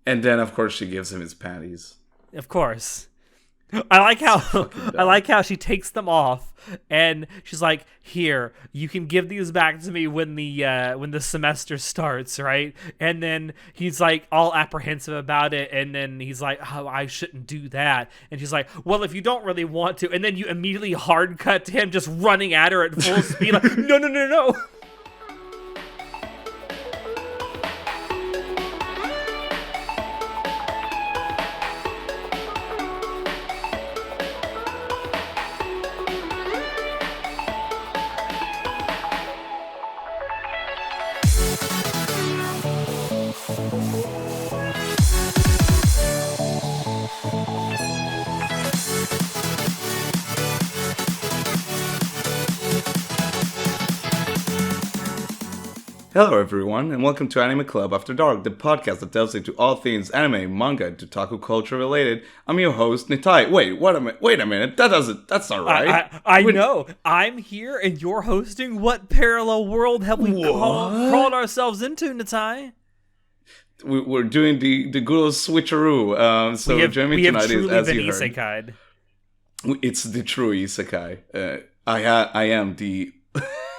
And then, of course, she gives him his panties. Of course. I like how she takes them off and she's like, "Here, you can give these back to me when the semester starts, right?" And then he's like all apprehensive about it, and then he's like, "Oh, I shouldn't do that." And she's like, "Well, if you don't really want to," and then you immediately hard cut to him just running at her at full speed, like, "No, no, no, no." Hello, everyone, and welcome to Anime Club After Dark, the podcast that delves into all things anime, manga, and otaku culture related. I'm your host, Nitai. Wait a minute. That's not right. I know. I'm here, and you're hosting. What parallel world have we crawled ourselves into, Natai? We're doing the good old switcheroo. So joining me tonight is, as you heard, ACAD. It's the true isekai. I am the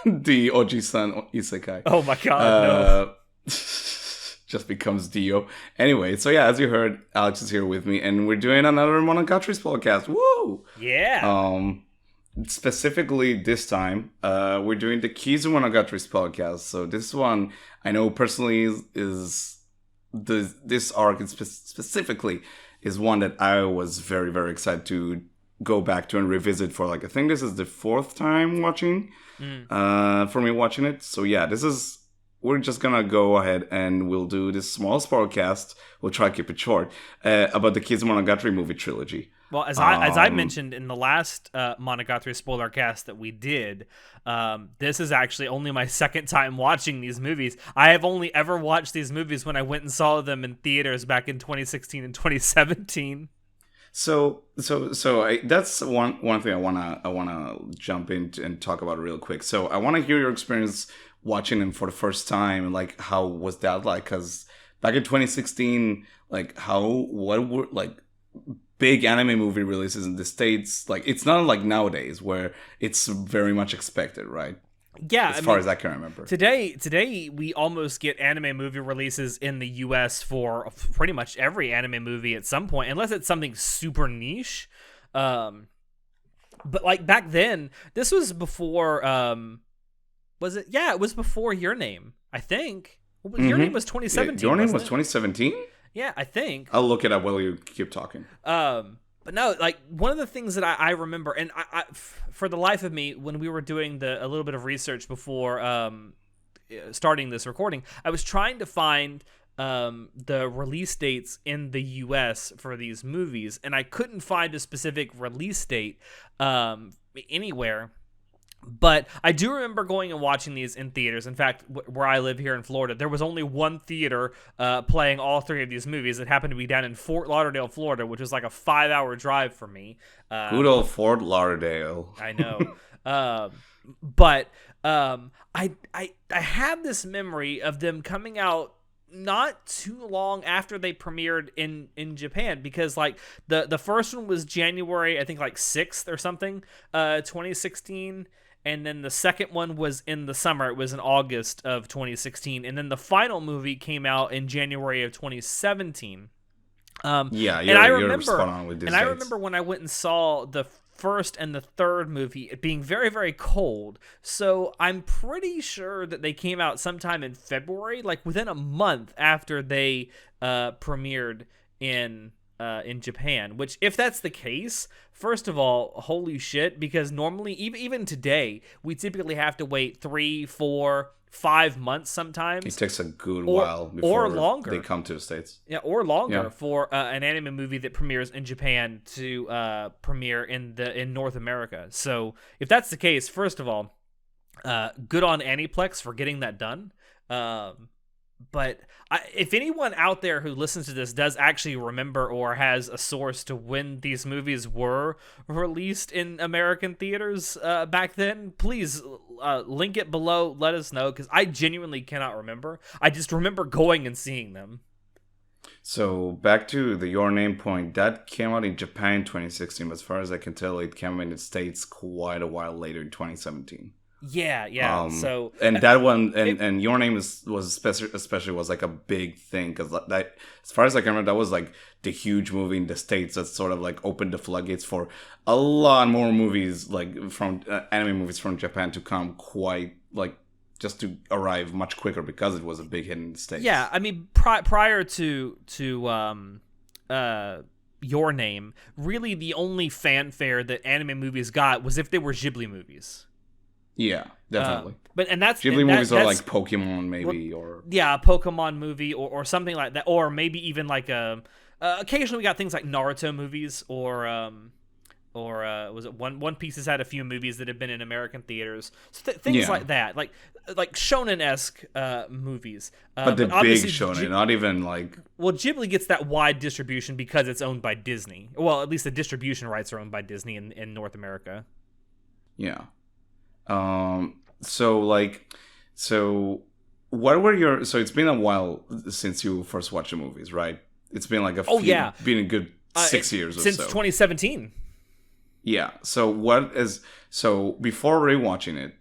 the Oji-san isekai. Oh my god, no. Just becomes Dio. Anyway, so yeah, as you heard, Alex is here with me, and we're doing another Monogatari podcast. Woo! Yeah. Specifically this time, we're doing the Kizumonogatari podcast. So this one, I know personally this arc specifically is one that I was very, very excited to go back to and revisit for, like, I think this is the fourth time watching for me watching it. So yeah, we're just gonna go ahead and we'll do this small spoilercast. We'll try to keep it short about the Kizumonogatari movie trilogy. Well, as I mentioned in the last Monogatari spoiler cast that we did, this is actually only my second time watching these movies. I have only ever watched these movies when I went and saw them in theaters back in 2016 and 2017. So that's one thing I wanna jump in and talk about real quick. So I want to hear your experience watching them for the first time, and like, how was that like? Because back in 2016, like, what were like big anime movie releases in the States? Like, it's not like nowadays where it's very much expected, right? Yeah, as far as I can remember. Today we almost get anime movie releases in the US for pretty much every anime movie at some point, unless it's something super niche. But like back then, this was before. Was it? Yeah, it was before Your Name, I think. Your Name was 2017. Your Name was 2017. Yeah, I think. I'll look it up while you keep talking. But no, like, one of the things that I remember, and I for the life of me, when we were doing a little bit of research before starting this recording, I was trying to find the release dates in the US for these movies, and I couldn't find a specific release date anywhere. But I do remember going and watching these in theaters. In fact, where I live here in Florida, there was only one theater playing all three of these movies. It happened to be down in Fort Lauderdale, Florida, which was like a 5-hour drive for me. Good old Fort Lauderdale. I know. But I have this memory of them coming out not too long after they premiered in Japan, because like the first one was January, I think, like 6th or something, 2016. And then the second one was in the summer. It was in August of 2016. And then the final movie came out in January of 2017. You're spot on with these dates. I remember when I went and saw the first and the third movie, it being very, very cold. So I'm pretty sure that they came out sometime in February, like within a month after they premiered in Japan, which, if that's the case, first of all, holy shit, because normally, even today, we typically have to wait 3, 4, 5 months sometimes. It takes a good while before they come to the States. Yeah, or longer for an anime movie that premieres in Japan to premiere in North America. So if that's the case, first of all, good on Aniplex for getting that done. But if anyone out there who listens to this does actually remember or has a source to when these movies were released in American theaters back then, please link it below. Let us know, because I genuinely cannot remember. I just remember going and seeing them. So back to the Your Name point, that came out in Japan in 2016. But as far as I can tell, it came out in the States quite a while later in 2017. Yeah. So And that one it, and Your Name was especially was like a big thing because that, as far as I can remember, that was like the huge movie in the States that sort of like opened the floodgates for a lot more movies like from anime movies from Japan to come, quite like just to arrive much quicker because it was a big hit in the States. yeah, I mean, prior to Your Name, really the only fanfare that anime movies got was if they were Ghibli movies. Yeah, definitely. But and that's Ghibli movies are that's, like Pokemon, maybe, or yeah, a Pokemon movie or something like that, or maybe even like occasionally we got things like Naruto movies or was it One Piece has had a few movies that have been in American theaters, so things like that, like shonen-esque movies. But the big shonen, not even like. Well, Ghibli gets that wide distribution because it's owned by Disney. Well, at least the distribution rights are owned by Disney in North America. Yeah. So what were your, so it's been a while since you first watched the movies, right? It's been like been a good 6 years or since so. Since 2017. Yeah. So before rewatching it,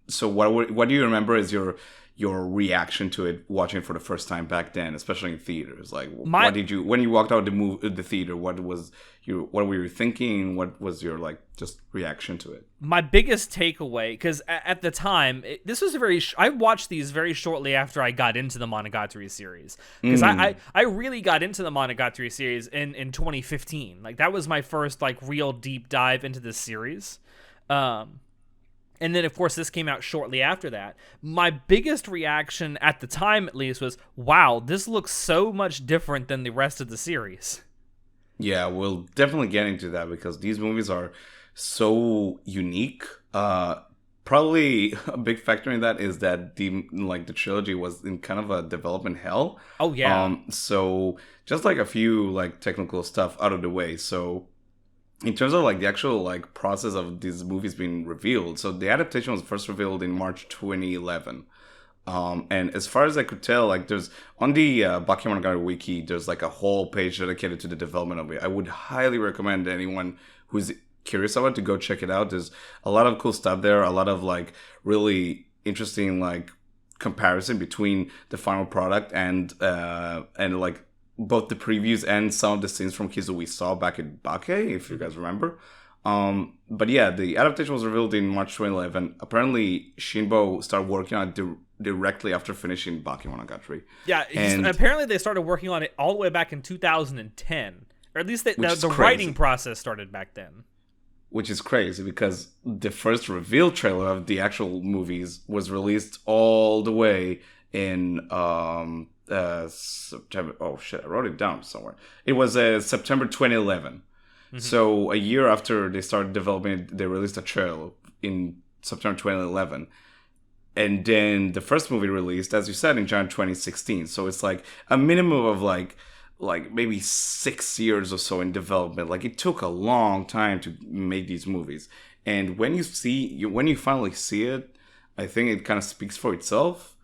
so what do you remember is your reaction to it watching it for the first time back then, especially in theaters? Like, when you walked out the theater, what were you thinking? What was your like just reaction to it? My biggest takeaway, because at the time, this was I watched these very shortly after I got into the Monogatari series, because I really got into the Monogatari series in 2015. Like, that was my first like real deep dive into this series. And then, of course, this came out shortly after that. My biggest reaction at the time, at least, was, wow, this looks so much different than the rest of the series. Yeah, we'll definitely get into that because these movies are so unique. Probably a big factor in that is that the trilogy was in kind of a development hell. Oh, yeah. So just like a few like technical stuff out of the way. So in terms of like the actual like process of these movies being revealed, so the adaptation was first revealed in March 2011. And as far as I could tell, like there's on the Bakemonogatari wiki, there's like a whole page dedicated to the development of it. I would highly recommend anyone who's curious about it to go check it out. There's a lot of cool stuff there, a lot of like really interesting like comparison between the final product and like both the previews and some of the scenes from Kizu we saw back in Bake, if you guys remember. But yeah, the adaptation was revealed in March 2011. Apparently, Shinbo started working on it directly after finishing Bakemonogatari. Yeah, apparently they started working on it all the way back in 2010. Or at least the writing process started back then. Which is crazy because the first reveal trailer of the actual movies was released all the way in September. Oh shit, I wrote it down somewhere. It was September 2011. Mm-hmm. So a year after they started developing it, they released a trailer in September 2011. And then the first movie released, as you said, in January 2016. So it's like a minimum of like maybe 6 years or so in development. Like it took a long time to make these movies. And when you finally see it, I think it kind of speaks for itself.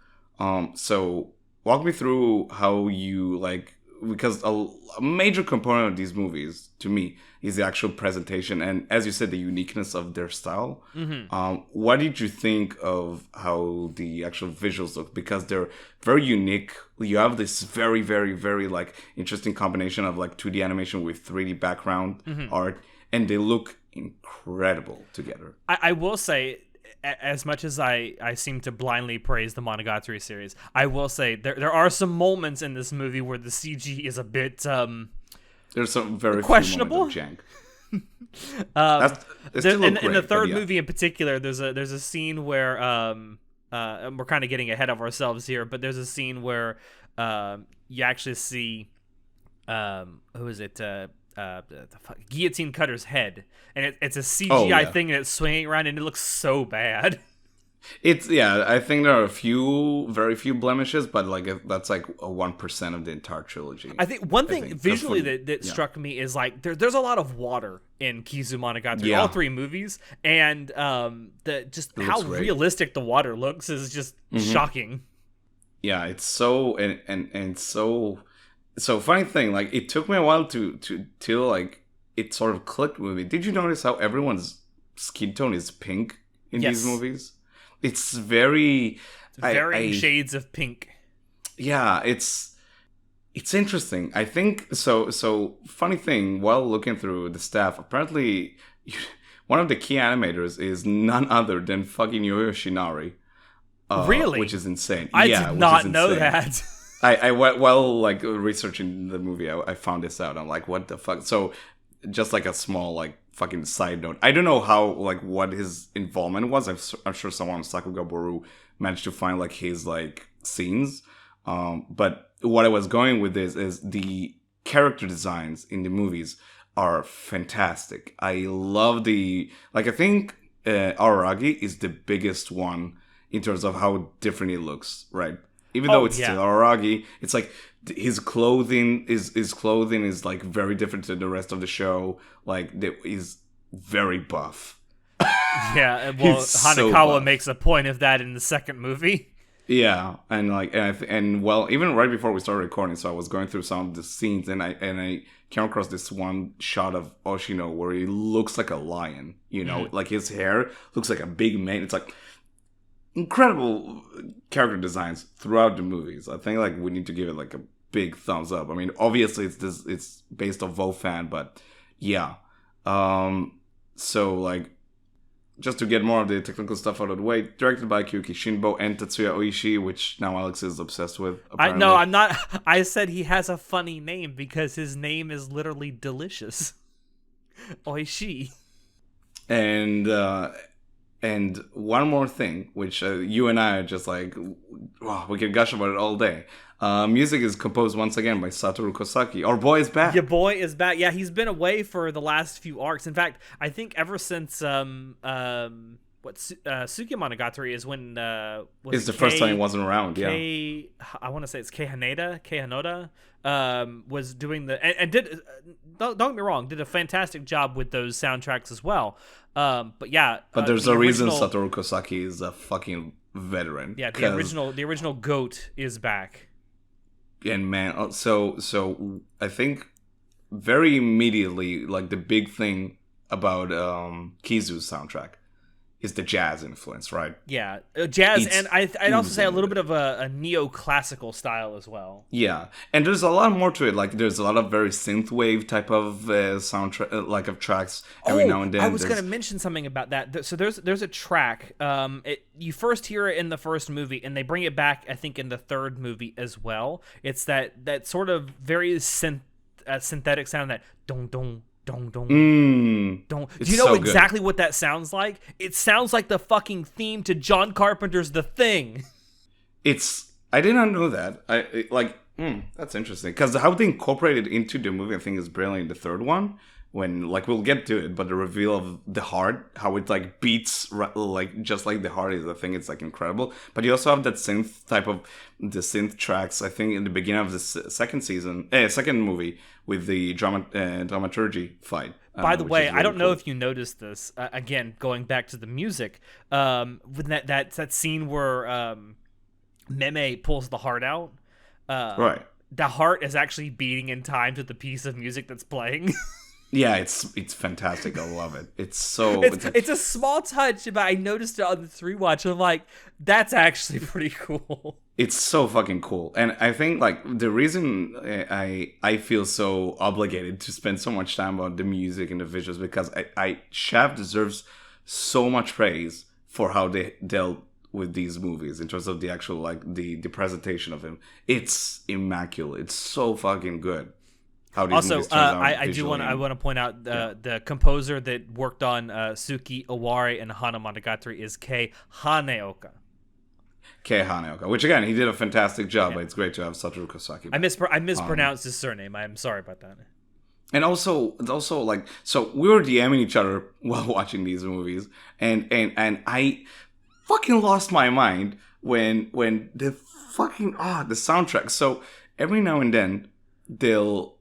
So walk me through how you like, because a major component of these movies to me is the actual presentation and, as you said, the uniqueness of their style. Mm-hmm. What did you think of how the actual visuals look? Because they're very unique. You have this very, very, very like interesting combination of like 2D animation with 3D background art, and they look incredible together. I will say, as much as I seem to blindly praise the Monogatari series, I will say there are some moments in this movie where the CG is a bit there's some very questionable. Few moments of jank. In the third movie in particular, there's a scene where we're kind of getting ahead of ourselves here, but there's a scene where you actually see who is it? Guillotine Cutter's head, and it's a CGI thing, and it's swinging around, and it looks so bad. I think there are very few blemishes, but like that's like a 1% of the entire trilogy. I think one thing visually that struck me is like there's a lot of water in Kizumonogatari, all three movies, and how realistic the water looks is just shocking. Yeah, it's so and so So funny thing, like it took me a while to till like it sort of clicked with me. Did you notice how everyone's skin tone is pink in these Yes. movies? It's very Varying shades of pink. yeah, it's interesting. I think so. So funny thing, while looking through the staff, apparently one of the key animators is none other than fucking Yoshinari. Really? Which is insane. I yeah, did not which is know insane. that. I while like researching the movie, I found this out. I'm like, what the fuck? So, just like a small like fucking side note. I don't know how like what his involvement was. I'm sure someone on Sakugaboru managed to find like his like scenes. But what I was going with this is the character designs in the movies are fantastic. I love the like. I think Araragi is the biggest one in terms of how different he looks, right? Even though it's still Araragi, it's like his clothing is like very different to the rest of the show. Like he's very buff. Yeah, well, Hanekawa makes a point of that in the second movie. Yeah, and like and well, even right before we started recording, so I was going through some of the scenes, and I came across this one shot of Oshino where he looks like a lion. You know, like his hair looks like a big mane. It's like incredible character designs throughout the movies. I think like we need to give it like a big thumbs up. I mean, obviously it's based off Vofan, but yeah. So like just to get more of the technical stuff out of the way, directed by Kyuki Shinbo and Tatsuya Oishi, which now Alex is obsessed with. Apparently. No, I'm not. I said he has a funny name because his name is literally delicious. Oishi. And one more thing, which you and I are just like, oh, we can gush about it all day. Music is composed once again by Satoru Kosaki. Our boy is back. Your boy is back. Yeah, he's been away for the last few arcs. In fact, I think ever since Sukemonogatari is when it's the first time he wasn't around. I want to say it's Kei Hanoda was doing the and did don't get me wrong, did a fantastic job with those soundtracks as well. But yeah, but there's a reason Satoru Kosaki is a fucking veteran. Yeah, the original GOAT is back. And man, so I think very immediately, like the big thing about Kizu's soundtrack is the jazz influence, right? Yeah, jazz, and I'd also say a little bit of a neoclassical style as well. Yeah, and there's a lot more to it. Like there's a lot of very synthwave type of soundtrack, like of tracks every now and then. I was going to mention something about that. So there's a track. You first hear it in the first movie, and they bring it back, I think, in the third movie as well. It's that sort of very synthetic sound, that dong dong. Don't. Do you know exactly what that sounds like? It sounds like the fucking theme to John Carpenter's The Thing. I did not know that. That's interesting because how they incorporate it into the movie, I think, is brilliant. The third one, when like we'll get to it, but the reveal of the heart, how it like beats like just like the heart is, I think it's like incredible. But you also have that synth type of the synth tracks. I think in the beginning of the second movie with the dramaturgy fight. By the way, really I don't know if you noticed this. Again, going back to the music, with that scene where Meme pulls the heart out. Right. The heart is actually beating in time to the piece of music that's playing. Yeah, it's fantastic. I love it. It's a small touch, but I noticed it on the rewatch. I'm like, that's actually pretty cool. It's so fucking cool. And I think like the reason I feel so obligated to spend so much time on the music and the visuals, because Shaft deserves so much praise for how they dealt with these movies in terms of the actual like the presentation of him. It's immaculate. It's so fucking good. Also, I want to point out the composer that worked on Suki Owari and Hana Monogatari is Kei Haneoka. Which again, he did a fantastic job. But it's great to have Satoru Kosaki. I mispronounced his surname. I'm sorry about that. And also like, so we were DMing each other while watching these movies, and I fucking lost my mind when the fucking the soundtrack. So every now and then they'll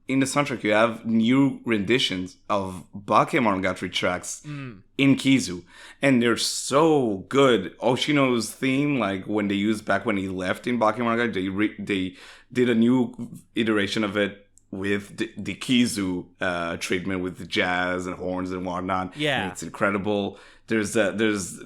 in the soundtrack you have new renditions of Bakemonogatari tracks in Kizu, and they're so good. Oshino's theme, like when they used back when he left in Bakemonogatari, they did a new iteration of it with the Kizu treatment with the jazz and horns and whatnot. Yeah, and it's incredible. There's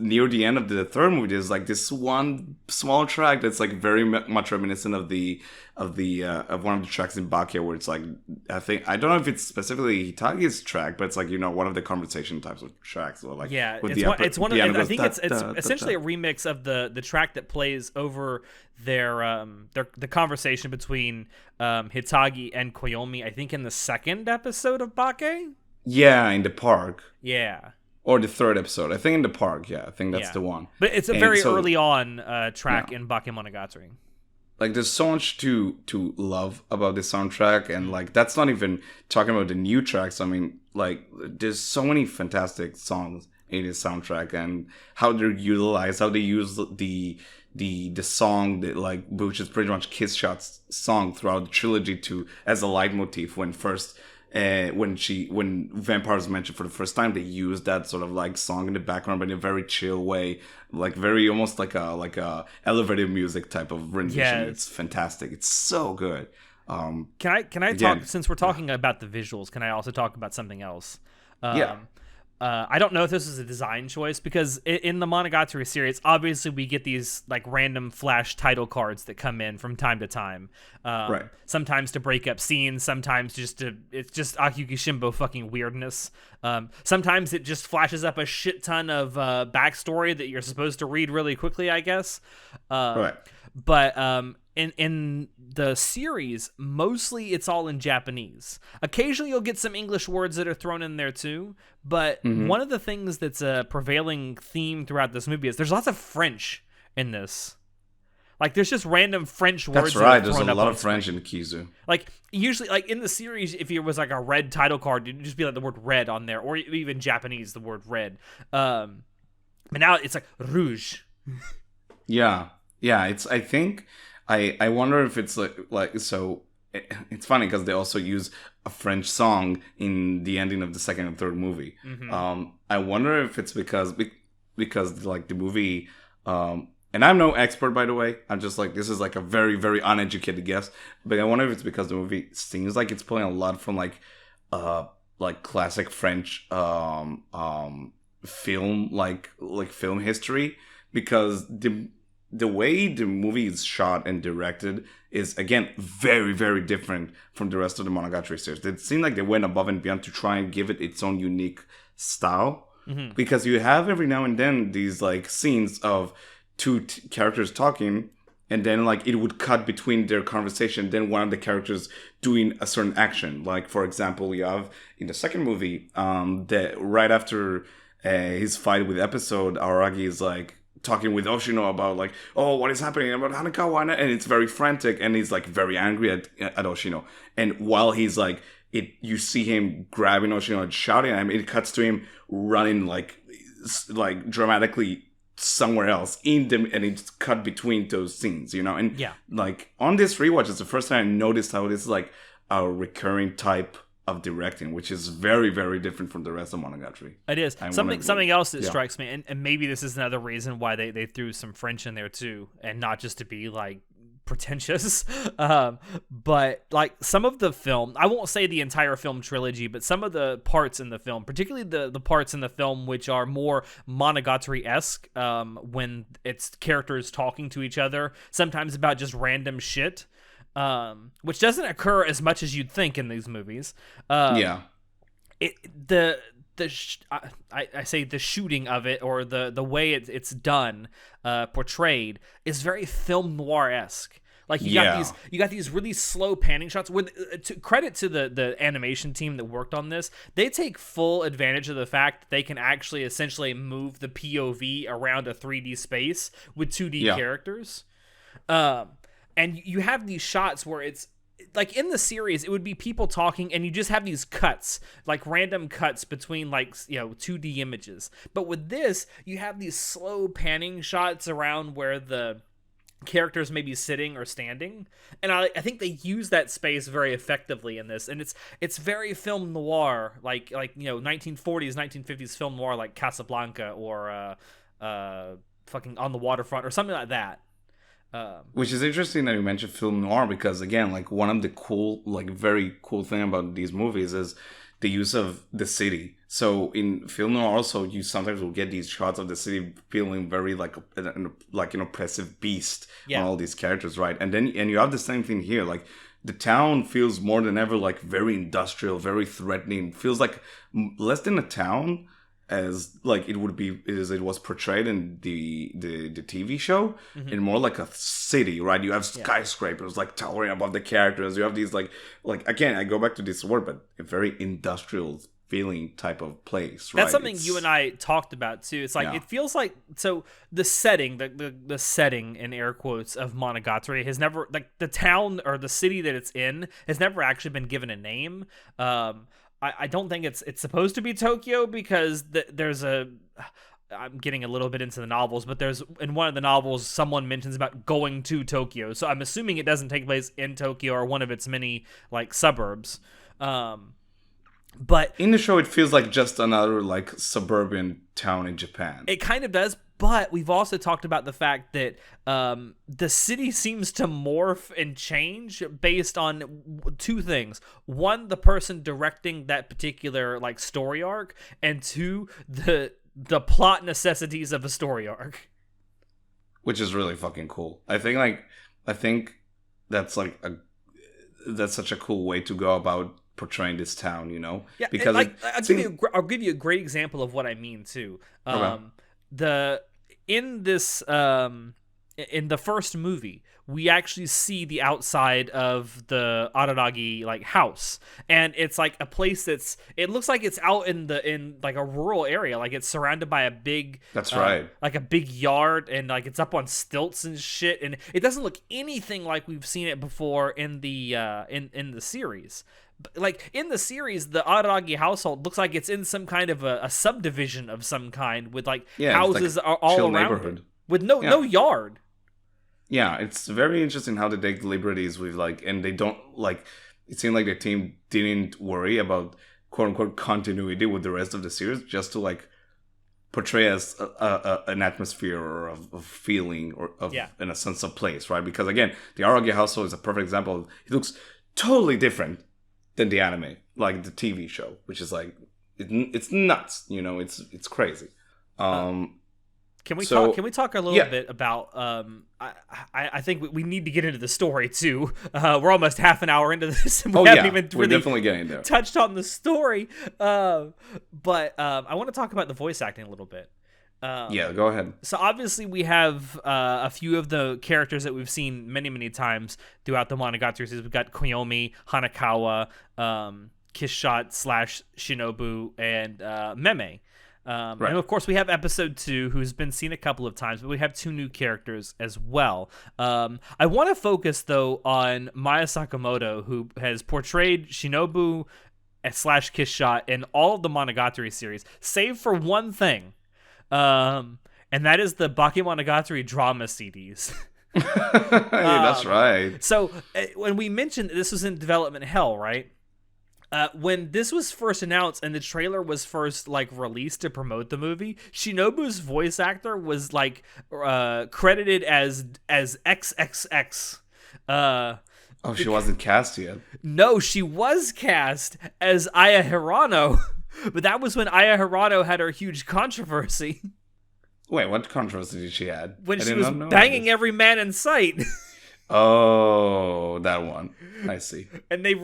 near the end of the third movie, there's like this one small track that's like very much reminiscent of one of the tracks in Bakia, where it's like, I don't know if it's specifically Hitagi's track, but it's like, one of the conversation types of tracks, or like it's one of I think it's essentially a remix of the track that plays over the conversation between Hitagi and Koyomi, I think in the second episode of Bake. Yeah, in the park. Yeah. Or the third episode. I think in the park, yeah. I think that's the one. But it's a very early on track in Bakemonogatari. Like, there's so much to love about this soundtrack, and like, that's not even talking about the new tracks. I mean, like, there's so many fantastic songs in this soundtrack, and how they're utilized, how they use the song that, like, which is pretty much Kiss Shot's song throughout the trilogy as a leitmotif when Vampires mentioned for the first time, they used that sort of like song in the background, but in a very chill way, like very almost like a elevated music type of rendition. Yeah, it's fantastic. It's so good. Can I talk, since we're talking about the visuals? Can I also talk about something else? I don't know if this is a design choice, because in the Monogatari series, obviously we get these like random flash title cards that come in from time to time. Right. Sometimes to break up scenes, sometimes it's just Akiyuki Shimbo fucking weirdness. Sometimes it just flashes up a shit ton of backstory that you're supposed to read really quickly, I guess. Right. But in the series, mostly it's all in Japanese. Occasionally you'll get some English words that are thrown in there too, but one of the things that's a prevailing theme throughout this movie is there's lots of French in this. Like, there's just random French words. That's right. There's a lot of French in Kizu. Like, usually, like in the series, if it was like a red title card, it'd just be like the word red on there, or even Japanese, the word red. But now it's like rouge. Yeah. I think I wonder if it's like so. It's funny because they also use a French song in the ending of the second and third movie. I wonder if it's because like the movie. And I'm no expert, by the way. I'm just like, this is like a very, very uneducated guess. But I wonder if it's because the movie seems like it's pulling a lot from like classic French film, like film history, because the way the movie is shot and directed is, again, very, very different from the rest of the Monogatari series. It seemed like they went above and beyond to try and give it its own unique style, because you have every now and then these like scenes of two characters talking, and then like it would cut between their conversation, then one of the characters doing a certain action. Like, for example, you have in the second movie that right after his fight with Episode, Aragi is like talking with Oshino about like, oh, what is happening about Hanakawa, and it's very frantic, and he's like very angry at Oshino, and while he's like you see him grabbing Oshino and shouting at him, it cuts to him running like dramatically somewhere else and it's cut between those scenes, and like on this rewatch, it's the first time I noticed how this is like a recurring type of directing, which is very, very different from the rest of Monogatari. It is. Something else that strikes me, and maybe this is another reason why they threw some French in there too, and not just to be like pretentious, but like some of the film, I won't say the entire film trilogy, but some of the parts in the film, particularly the parts in the film which are more Monogatari-esque, when it's characters talking to each other, sometimes about just random shit, which doesn't occur as much as you'd think in these movies. I say the shooting of it, or the way it's done, portrayed, is very film noir-esque. Like you got these really slow panning shots. With credit to the animation team that worked on this, they take full advantage of the fact that they can actually essentially move the POV around a 3D space with 2D characters. And you have these shots where it's like in the series, it would be people talking, and you just have these cuts, like random cuts between 2D images. But with this, you have these slow panning shots around where the characters maybe sitting or standing, and I think they use that space very effectively in this, and it's very film noir, like 1940s 1950s film noir, like Casablanca or fucking On the Waterfront or something like that. Which is interesting that you mentioned film noir, because again, like one of the cool, like very cool thing about these movies is the use of the city. So in film noir also, you sometimes will get these shots of the city feeling very like an oppressive beast on all these characters, right? And you have the same thing here. Like the town feels more than ever like very industrial, very threatening. Feels like less than a town as like it would be as it was portrayed in the TV show, and more like a city, right? You have skyscrapers like towering above the characters. You have these like again, I go back to this word, but a very industrial feeling type of place, right? That's something you and I talked about too. It's like it feels like, so the setting, the setting in air quotes of Monogatari has never, like the town or the city that it's in has never actually been given a name. I don't think it's supposed to be Tokyo, because there's I'm getting a little bit into the novels, but there's, in one of the novels, someone mentions about going to Tokyo. So I'm assuming it doesn't take place in Tokyo or one of its many like suburbs. But in the show, it feels like just another like suburban town in Japan. It kind of does. But we've also talked about the fact that the city seems to morph and change based on two things. One, the person directing that particular like story arc, and two, the plot necessities of a story arc. Which is really fucking cool. I think that's like that's such a cool way to go about portraying this town, you know? Yeah, because like, I'll give you a great example of what I mean too. In the first movie, we actually see the outside of the Araragi like house, and it's like a place it looks like it's out in like a rural area, like it's surrounded by a big like a big yard, and like it's up on stilts and shit, and it doesn't look anything like we've seen it before in the in the series. Like in the series, the Araragi household looks like it's in some kind of a subdivision of some kind, with like houses like all around it, with no yard. Yeah, it's very interesting how they take liberties with like, and they don't like. It seemed like the team didn't worry about quote unquote continuity with the rest of the series, just to like portray as an atmosphere or a feeling or in a sense of place, right? Because again, the Araragi household is a perfect example. It looks totally different than the anime, like the TV show, which is like it's nuts, you know, it's crazy. Can we talk a little bit about I think we need to get into the story too. We're almost half an hour into this, and we haven't even really definitely getting there. Touched on the story. But I want to talk about the voice acting a little bit. Go ahead. So obviously we have a few of the characters that we've seen many times throughout the Monogatari series. We've got Koyomi, Hanakawa, Kishot / Shinobu, and Meme. And of course we have episode 2, who's been seen a couple of times, but we have 2 new characters as well. I want to focus though on Maya Sakamoto, who has portrayed Shinobu / Kishot in all of the Monogatari series, save for one thing. And that is the Bakemonogatari drama CDs. That's right. So when we mentioned this was in development hell, right? When this was first announced and the trailer was first like released to promote the movie, Shinobu's voice actor was like credited as XXX. She wasn't cast yet. No, she was cast as Aya Hirano. But that was when Aya Hirano had her huge controversy. Wait, what controversy did she had? When she was banging every man in sight. Oh, that one. I see. And they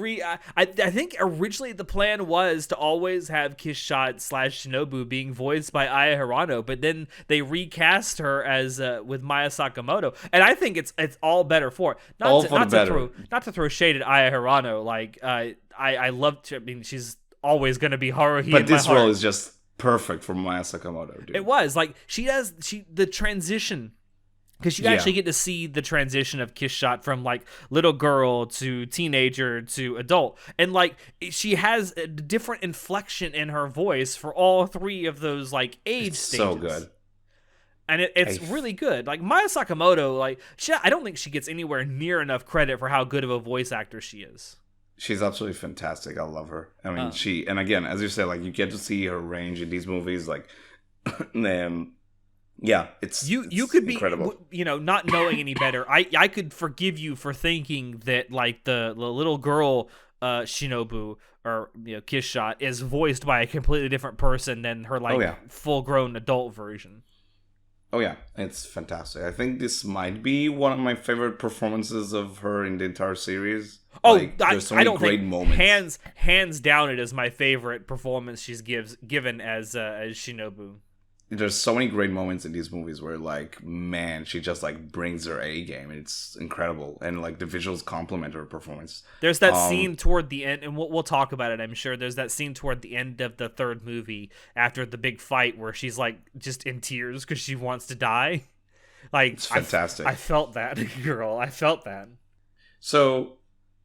I think originally the plan was to always have Kishot / Shinobu being voiced by Aya Hirano, but then they recast her as with Maya Sakamoto, and I think it's all better for it. Not to throw shade at Aya Hirano. Like I love to. I mean, she's always going to be Haruhi. But this role is just perfect for Maya Sakamoto, dude. It was like the transition. Because you actually get to see the transition of Kishot from like little girl to teenager to adult, and like she has a different inflection in her voice for all 3 of those like age stages. So good. and it's really good. Like Maya Sakamoto, like I don't think she gets anywhere near enough credit for how good of a voice actor she is. She's absolutely fantastic. I love her. I mean, and again, as you said, like you get to see her range in these movies. Like, yeah, it's you could be incredible. Not knowing any better. I could forgive you for thinking that like the little girl Shinobu or Kiss Shot is voiced by a completely different person than her full grown adult version. Oh yeah, it's fantastic. I think this might be one of my favorite performances of her in the entire series. Oh, there's so many great moments. Hands down, it is my favorite performance she's given as Shinobu. There's so many great moments in these movies where, like, man, she just like brings her A game. It's incredible, and like the visuals complement her performance. There's that scene toward the end, and we'll talk about it, I'm sure. There's that scene toward the end of the third movie after the big fight where she's like just in tears because she wants to die. Like, it's fantastic. I felt that, girl. I felt that. So,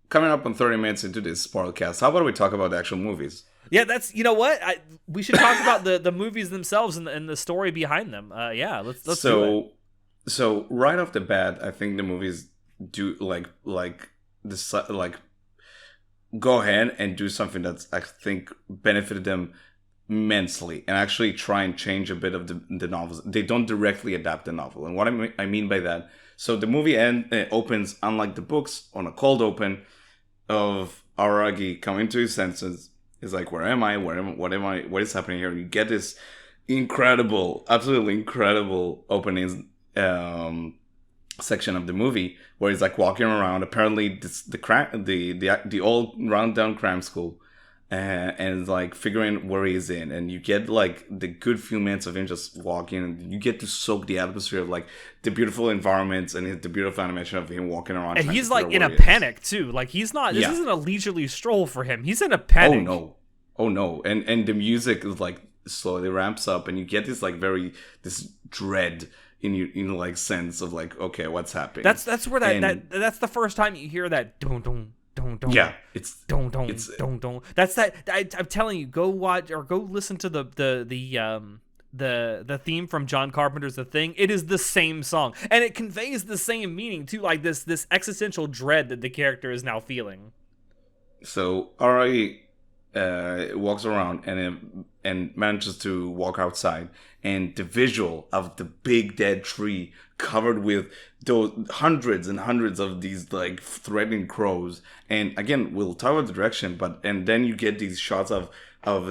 coming up on 30 minutes into this Spoilercast, how about we talk about the actual movies? Yeah, that's what we should talk about the movies themselves and the story behind them. Let's do it. So right off the bat, I think the movies do like this go ahead and do something that's I think benefited them immensely, and actually try and change a bit of the novels. They don't directly adapt the novel, and what I mean by that. So the movie opens, unlike the books, on a cold open of Araragi coming to his senses. It's like, where am I? What am I? What is happening here? You get this incredible, absolutely incredible opening section of the movie where he's like walking around. Apparently, the old rundown crime school, and like figuring where he's in. And you get like the good few minutes of him just walking, and you get to soak the atmosphere of like the beautiful environments and the beautiful animation of him walking around. And he's like in a panic too. Like he's not. This isn't a leisurely stroll for him. He's in a panic. Oh no! And the music is like slowly ramps up, and you get this like this dread in you like sense of like, okay, what's happening? That's where that's the first time you hear that dun dun. Dun, dun, yeah, it's dun, dun, dun, dun. That's that. I'm telling you, go watch or go listen to the theme from John Carpenter's The Thing. It is the same song, and it conveys the same meaning too, like this existential dread that the character is now feeling. So Ari walks around and manages to walk outside, and the visual of the big dead tree covered with those hundreds and hundreds of these like threatening crows, and again we'll talk about the direction, and then you get these shots of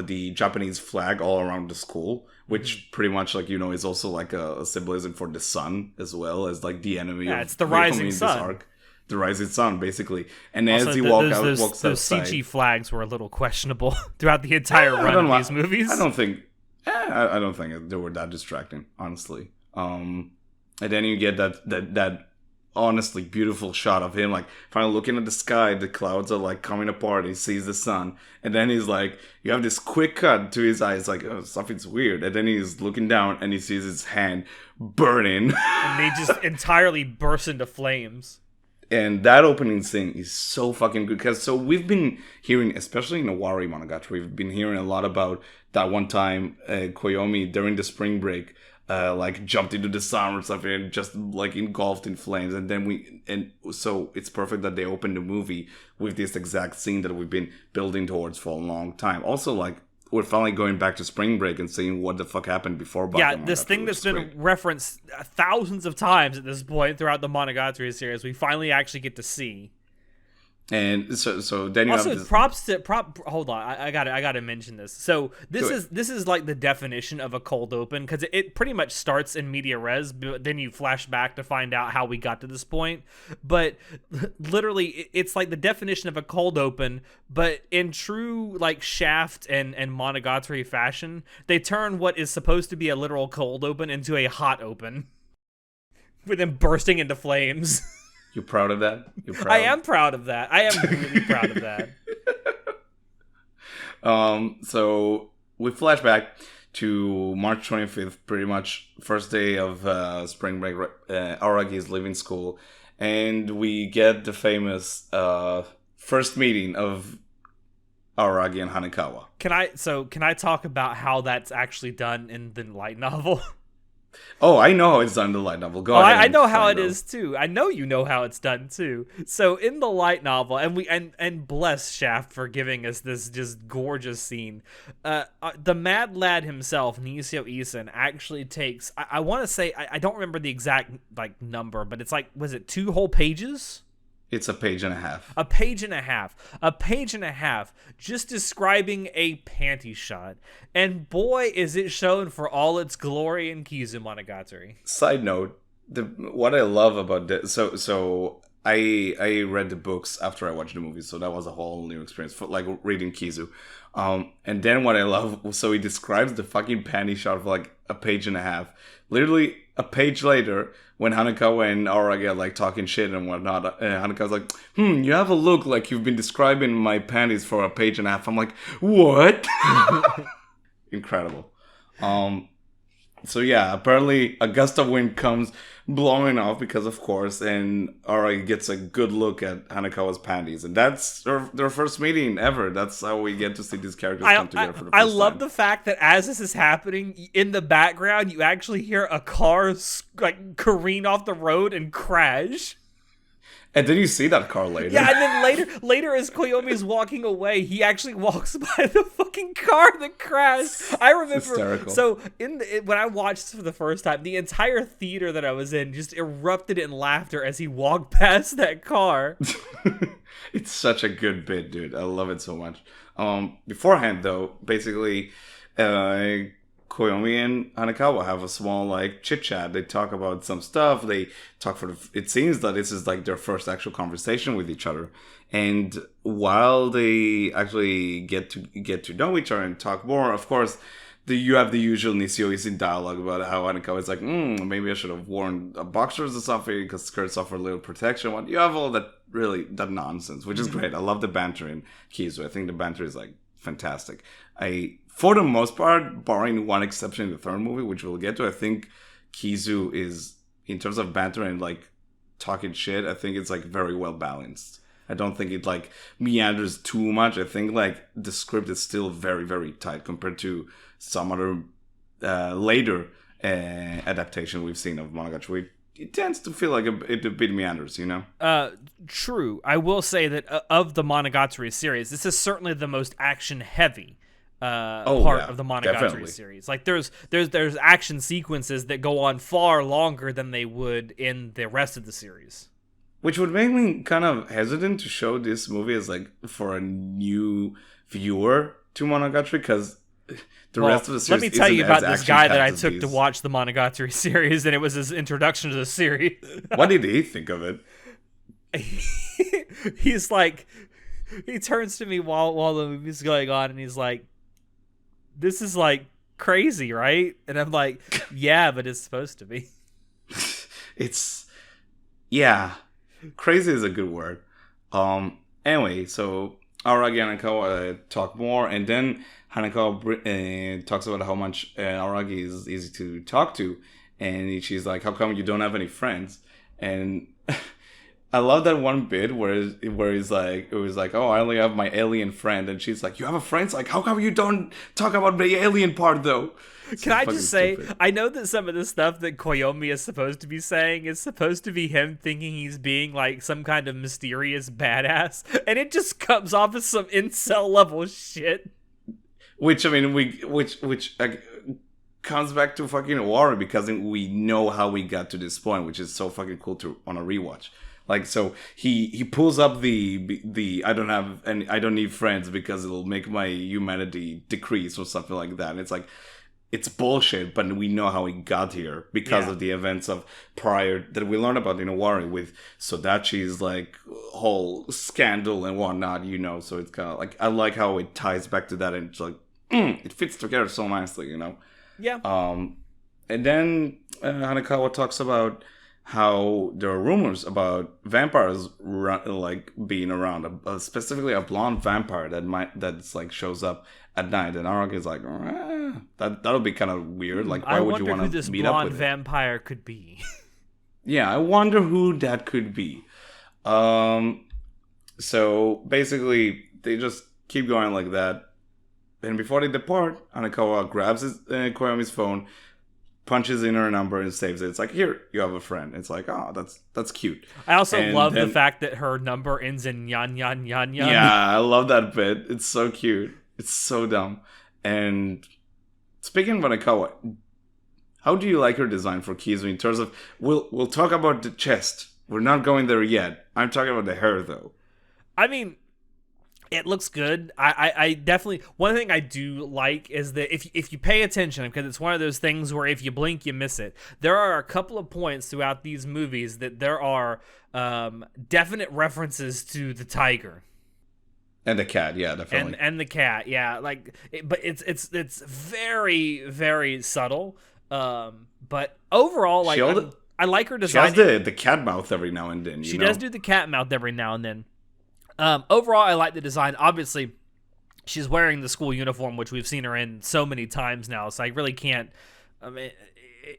the Japanese flag all around the school, which pretty much like is also like a symbolism for the sun as well as like the enemy. Yeah, it's the rising sun. The rising sun, basically. And also, as he walks outside, those CG flags were a little questionable throughout the entire run of these movies. I don't think they were that distracting, honestly. And then you get that honestly beautiful shot of him like finally looking at the sky. The clouds are like coming apart. He sees the sun, and then he's like, you have this quick cut to his eyes, like, oh, something's weird. And then he's looking down, and he sees his hand burning, and they just entirely burst into flames. And that opening scene is so fucking good, because we've been hearing, especially in Owari Monogatari, we've been hearing a lot about that one time Koyomi during the spring break like jumped into the sun or something and just like engulfed in flames, and so it's perfect that they opened the movie with this exact scene that we've been building towards for a long time. Also, like, we're finally going back to spring break and seeing what the fuck happened before. This thing that's been referenced thousands of times at this point throughout the Monogatari series, we finally actually get to see. And so then you also have this... hold on, I gotta mention this. So this is like the definition of a cold open, because it pretty much starts in media res, but then you flash back to find out how we got to this point. But literally, it's like the definition of a cold open, but in true like Shaft and Monogatari fashion, they turn what is supposed to be a literal cold open into a hot open, with them bursting into flames. You proud of that? I am proud of that. I am really proud of that. So we flash back to March 25th, pretty much first day of spring break. Araragi is leaving school, and we get the famous first meeting of Araragi and Hanekawa. Can I talk about how that's actually done in the light novel? Oh, I know how it's done in the light novel. Go Oh, ahead I and know how explain it though. is too. I know you know how it's done too. So in the light novel, and bless Shaft for giving us this just gorgeous scene. The Mad Lad himself, Nisio Isin, actually takes. I want to say I don't remember the exact like number, but it's like, was it 2 whole pages? It's a page and a half. A page and a half. A page and a half just describing a panty shot. And boy, is it shown for all its glory in Kizumonogatari. Side note, what I love about this, so I read the books after I watched the movie, so that was a whole new experience for like reading Kizu. And then what I love, so he describes the fucking panty shot for like a page and a half. Literally a page later, when Hanekawa and Aura get like talking shit and whatnot, Hanekawa's like, you have a look like you've been describing my panties for a page and a half. I'm like, what? Incredible. So yeah, apparently a gust of wind comes blowing off because of course, and Aura gets a good look at Hanekawa's panties, and that's their first meeting ever. That's how we get to see these characters come together for the first time. I love the fact that as this is happening, in the background, you actually hear a car like careen off the road and crash. And then you see that car later. Yeah, and then later as Koyomi's walking away, he actually walks by the fucking car that crashed. I remember. Hysterical. So when I watched this for the first time, the entire theater that I was in just erupted in laughter as he walked past that car. It's such a good bit, dude. I love it so much. Beforehand, though, basically, Koyomi and Hanekawa have a small like chit chat. They talk about some stuff. They talk it seems that this is like their first actual conversation with each other. And while they actually get to know each other and talk more, of course, you have the usual Nisio Isin dialogue about how Hanekawa is like, maybe I should have worn boxers or something because skirts offer a little protection. You have all that that nonsense, which is great. I love the banter in Kizu. I think the banter is like fantastic. For the most part, barring one exception in the third movie, which we'll get to, I think Kizu is, in terms of banter and like talking shit, I think it's like very well balanced. I don't think it like meanders too much. I think like the script is still very, very tight compared to some other later adaptation we've seen of Monogatari. It tends to feel like it a bit meanders, you know? True. I will say that of the Monogatari series, this is certainly the most action heavy part of the Monogatari definitely. series. Like there's action sequences that go on far longer than they would in the rest of the series. Which would make me kind of hesitant to show this movie as like for a new viewer to Monogatari, because the rest of the series. Let me tell you about this guy that I took these. to watch the Monogatari series, and it was his introduction to the series. What did he think of it? He's like, he turns to me while the movie's going on, and he's like, "This is like crazy, right?" And I'm like, "Yeah, but it's supposed to be." Crazy is a good word. Anyway, so Aragi and Hanekawa talk more, and then Hanekawa talks about how much Aragi is easy to talk to, and she's like, "How come you don't have any friends?" And I love that one bit where he's like, it was like, "Oh, I only have my alien friend," and she's like, "You have a friend?" It's like, "How come you don't talk about the alien part though?" Can I just say, I know that some of the stuff that Koyomi is supposed to be saying is supposed to be him thinking he's being like some kind of mysterious badass, and it just comes off as some incel level shit. Which I mean, which comes back to fucking War, because we know how we got to this point, which is so fucking cool to on a rewatch. Like, so he pulls up the I don't need friends because it'll make my humanity decrease or something like that. And it's like, it's bullshit, but we know how he got here because of the events of prior that we learned about in Owari with Sodachi's like whole scandal and whatnot, you know. So it's kind of like, I like how it ties back to that, and it's like it fits together so nicely, you know. Yeah. And then Hanekawa talks about how there are rumors about vampires like being around, specifically a blonde vampire that's like shows up at night, and Araki is like, that'll be kind of weird. Like, why would you want to meet up with it? I wonder who this blonde vampire could be. Yeah, I wonder who that could be. So basically, they just keep going like that, and before they depart, Hanekawa grabs Koyomi's phone, punches in her number and saves it. It's like, here, you have a friend. It's like, oh, that's cute. I also love the fact that her number ends in yan yan yan yan. Yeah, I love that bit. It's so cute. It's so dumb. And speaking of Hanekawa, how do you like her design for Kizu in terms of we'll talk about the chest. We're not going there yet. I'm talking about the hair though. I mean, it looks good. I definitely, one thing I do like is that if you pay attention, because it's one of those things where if you blink, you miss it. There are a couple of points throughout these movies that there are definite references to the tiger. And the cat, yeah, definitely. And the cat, yeah. But it's very, very subtle. But overall, like, I like her design. She has the cat mouth every now and then. She does do the cat mouth every now and then. Overall, I like the design. Obviously, she's wearing the school uniform, which we've seen her in so many times now. So I really can't. I mean,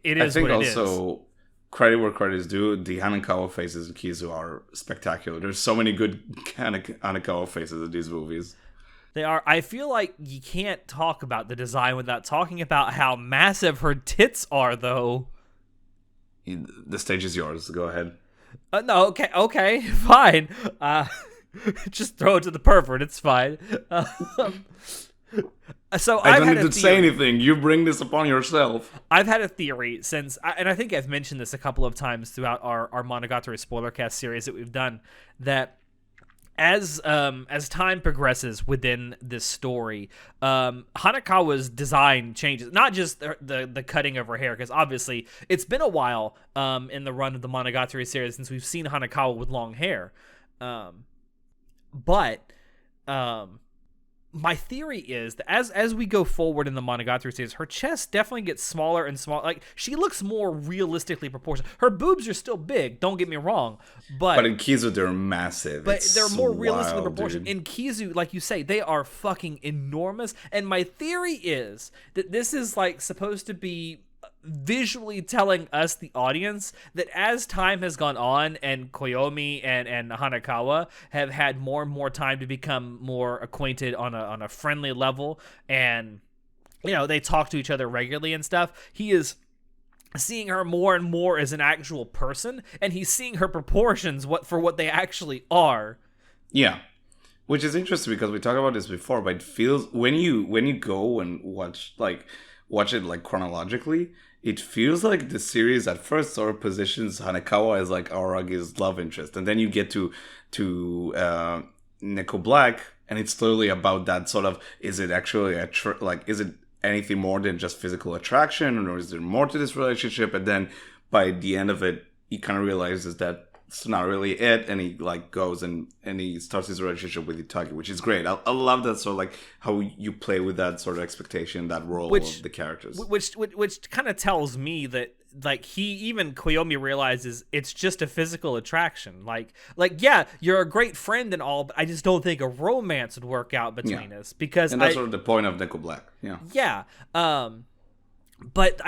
it is what it is. I think also, credit where credit is due, the Hanekawa faces in Kizu are spectacular. There's so many good Hanekawa faces in these movies. They are. I feel like you can't talk about the design without talking about how massive her tits are, though. The stage is yours. Go ahead. No, okay, fine. Just throw it to the pervert. It's fine. So I don't need to say anything. You bring this upon yourself. I've had a theory since, and I think I've mentioned this a couple of times throughout our Monogatari Spoilercast series that we've done, that as time progresses within this story, Hanekawa's design changes. Not just the cutting of her hair, because obviously it's been a while in the run of the Monogatari series since we've seen Hanekawa with long hair. But my theory is that as we go forward in the Monogatari series, her chest definitely gets smaller and smaller. Like, she looks more realistically proportioned. Her boobs are still big, don't get me wrong, but in Kizu they're massive. But they're more realistically proportioned. Dude. In Kizu, like you say, they are fucking enormous. And my theory is that this is like supposed to be visually telling us, the audience, that as time has gone on and Koyomi and Hanekawa have had more and more time to become more acquainted on a friendly level, and they talk to each other regularly and stuff, he is seeing her more and more as an actual person, and he's seeing her proportions for what they actually are. Yeah. Which is interesting because we talked about this before, but it feels when you go and watch it like chronologically, it feels like the series at first sort of positions Hanekawa as like Aragi's love interest, and then you get to Neko Black, and it's clearly about that sort of, is it actually is it anything more than just physical attraction, or is there more to this relationship? And then by the end of it, he kind of realizes that it's not really it, and he like goes and he starts his relationship with Itagi, which is great. I love that sort of like how you play with that sort of expectation, that role of the characters, which kind of tells me that like Koyomi realizes it's just a physical attraction. Like yeah, you're a great friend and all, but I just don't think a romance would work out between us, because and that's sort of the point of Neko Black. Yeah. But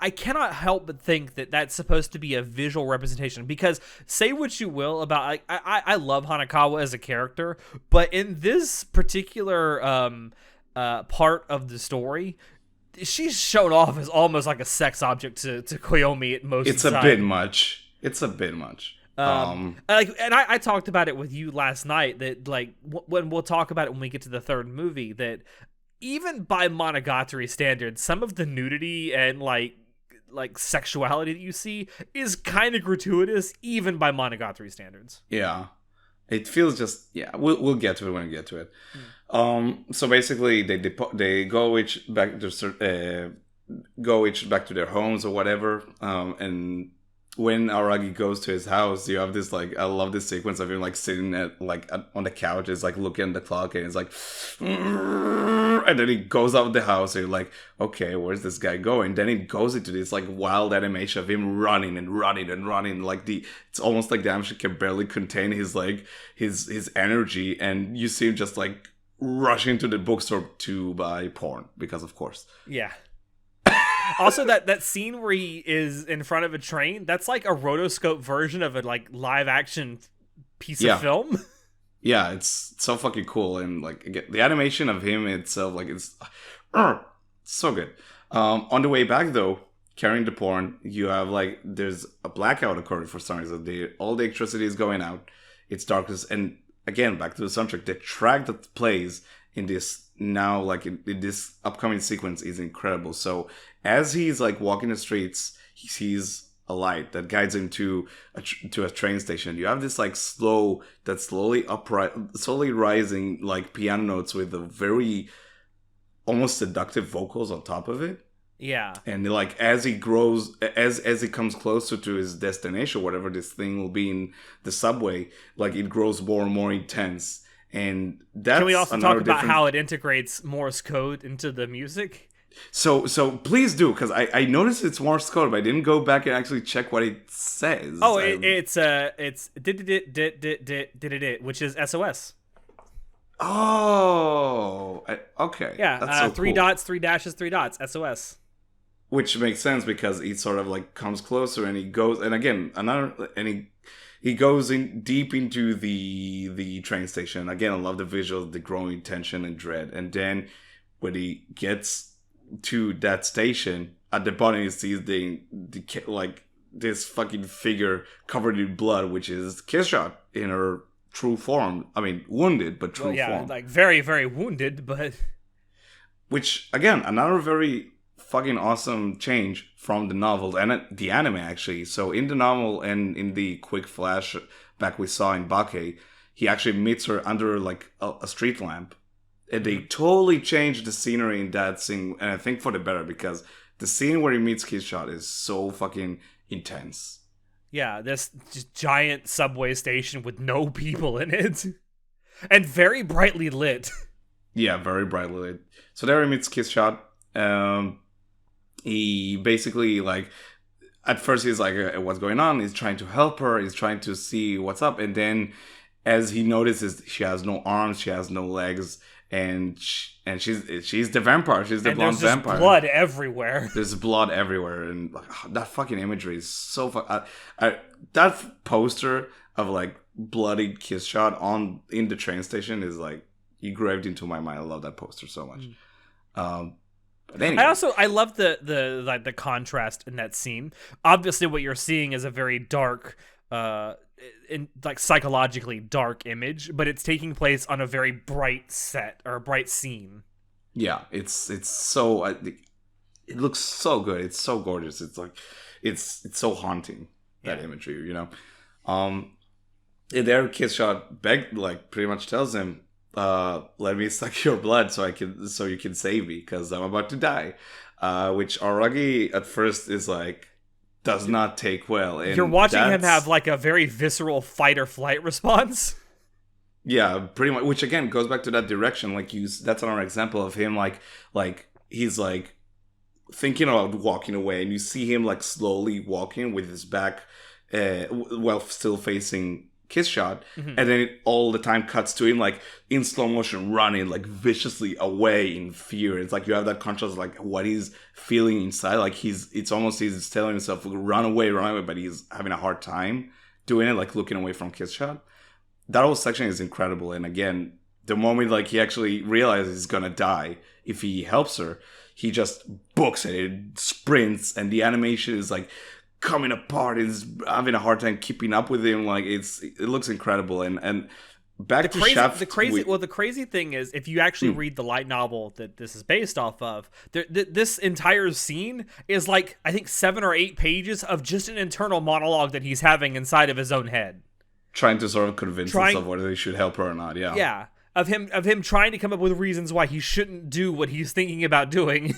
I cannot help but think that that's supposed to be a visual representation, because say what you will about, I love Hanekawa as a character, but in this particular part of the story, she's shown off as almost like a sex object to Koyomi at most. It's a bit much. It's a bit much. I talked about it with you last night, that like when we'll talk about it when we get to the third movie, that even by Monogatari standards, some of the nudity and like sexuality that you see is kind of gratuitous, even by Monogatari standards. Yeah, it feels just, we'll get to it when we get to it. So basically they go each back to their homes or whatever, and when Aragi goes to his house, you have this like, I love this sequence of him like sitting on the couch, is like looking at the clock, and it's like, and then he goes out of the house, and you're like, okay, where's this guy going? Then it goes into this like wild animation of him running and running and running, like it's almost like the animation can barely contain his like his energy, and you see him just like rushing to the bookstore to buy porn, because of course. Yeah. Also, that scene where he is in front of a train, that's like a rotoscope version of a like live action piece of film. Yeah, it's so fucking cool, and like again, the animation of him itself, like it's so good. On the way back, though, carrying the porn, you have like there's a blackout occurring for some reason. All the electricity is going out. It's darkness, and again, back to the soundtrack. The track that plays in this now, like in this upcoming sequence, is incredible. So as he's like walking the streets, he sees a light that guides him to a train station. You have this like slowly rising like piano notes with a very almost seductive vocals on top of it. Yeah. And like as he grows, as he comes closer to his destination, whatever this thing will be in the subway, like it grows more and more intense. And that's Can we also talk about how it integrates Morse code into the music? So please do, because I noticed it's Morse code, but I didn't go back and actually check what it says. Oh, it's did, which is SOS. Oh, okay. Yeah, that's so three cool. dots, 3 dashes, 3 dots, SOS. Which makes sense because he sort of like comes closer and he goes, and again he goes in deep into the train station. Again, I love the visuals, the growing tension and dread. And then when he gets to that station, at the bottom he sees the like this fucking figure covered in blood, which is Killshot in her true form. I mean, wounded, but true form. Like very, very wounded, but... Which, again, another very fucking awesome change from the novel and the anime, actually. So in the novel and in the quick flashback we saw in Bake, he actually meets her under like a street lamp. And they totally changed the scenery in that scene, and I think for the better, because the scene where he meets Killshot is so fucking intense. Yeah, this just giant subway station with no people in it. And very brightly lit. Yeah, very brightly lit. So there he meets Killshot. He basically, like, at first he's like, what's going on? He's trying to help her. He's trying to see what's up. And then as he notices she has no arms, she has no legs, and she's the vampire. She's the blonde vampire. There's blood everywhere. There's blood everywhere, and that fucking imagery is so that poster of like bloody Killshot in the train station is like engraved into my mind. I love that poster so much. But anyway. I love the contrast in that scene. Obviously, what you're seeing is a very dark, like psychologically dark image, but it's taking place on a very bright set or a bright scene. Yeah, it's so it looks so good. It's so gorgeous. It's like it's so haunting, that imagery, you know. There Killshot like pretty much tells him, let me suck your blood so you can save me, because I'm about to die. Which Aragi at first is like, does not take well. And you're watching him have like a very visceral fight or flight response. Yeah, pretty much. Which again goes back to that direction. Like that's another example of him. Like he's like thinking about walking away, and you see him like slowly walking with his back, while still facing Killshot, and then it all the time cuts to him like in slow motion running like viciously away in fear. It's like you have that contrast, like what he's feeling inside. Like it's almost he's telling himself run away, but he's having a hard time doing it, like looking away from Killshot. That whole section is incredible. And again, the moment like he actually realizes he's gonna die if he helps her, he just books it. It sprints, and the animation is like coming apart. Is having a hard time keeping up with him. Like it looks incredible. And back to Shaft. The crazy thing is, if you actually read the light novel that this is based off of, this entire scene is like, I think 7 or 8 pages of just an internal monologue that he's having inside of his own head, trying to sort of convince himself whether he should help her or not. Yeah, of him trying to come up with reasons why he shouldn't do what he's thinking about doing.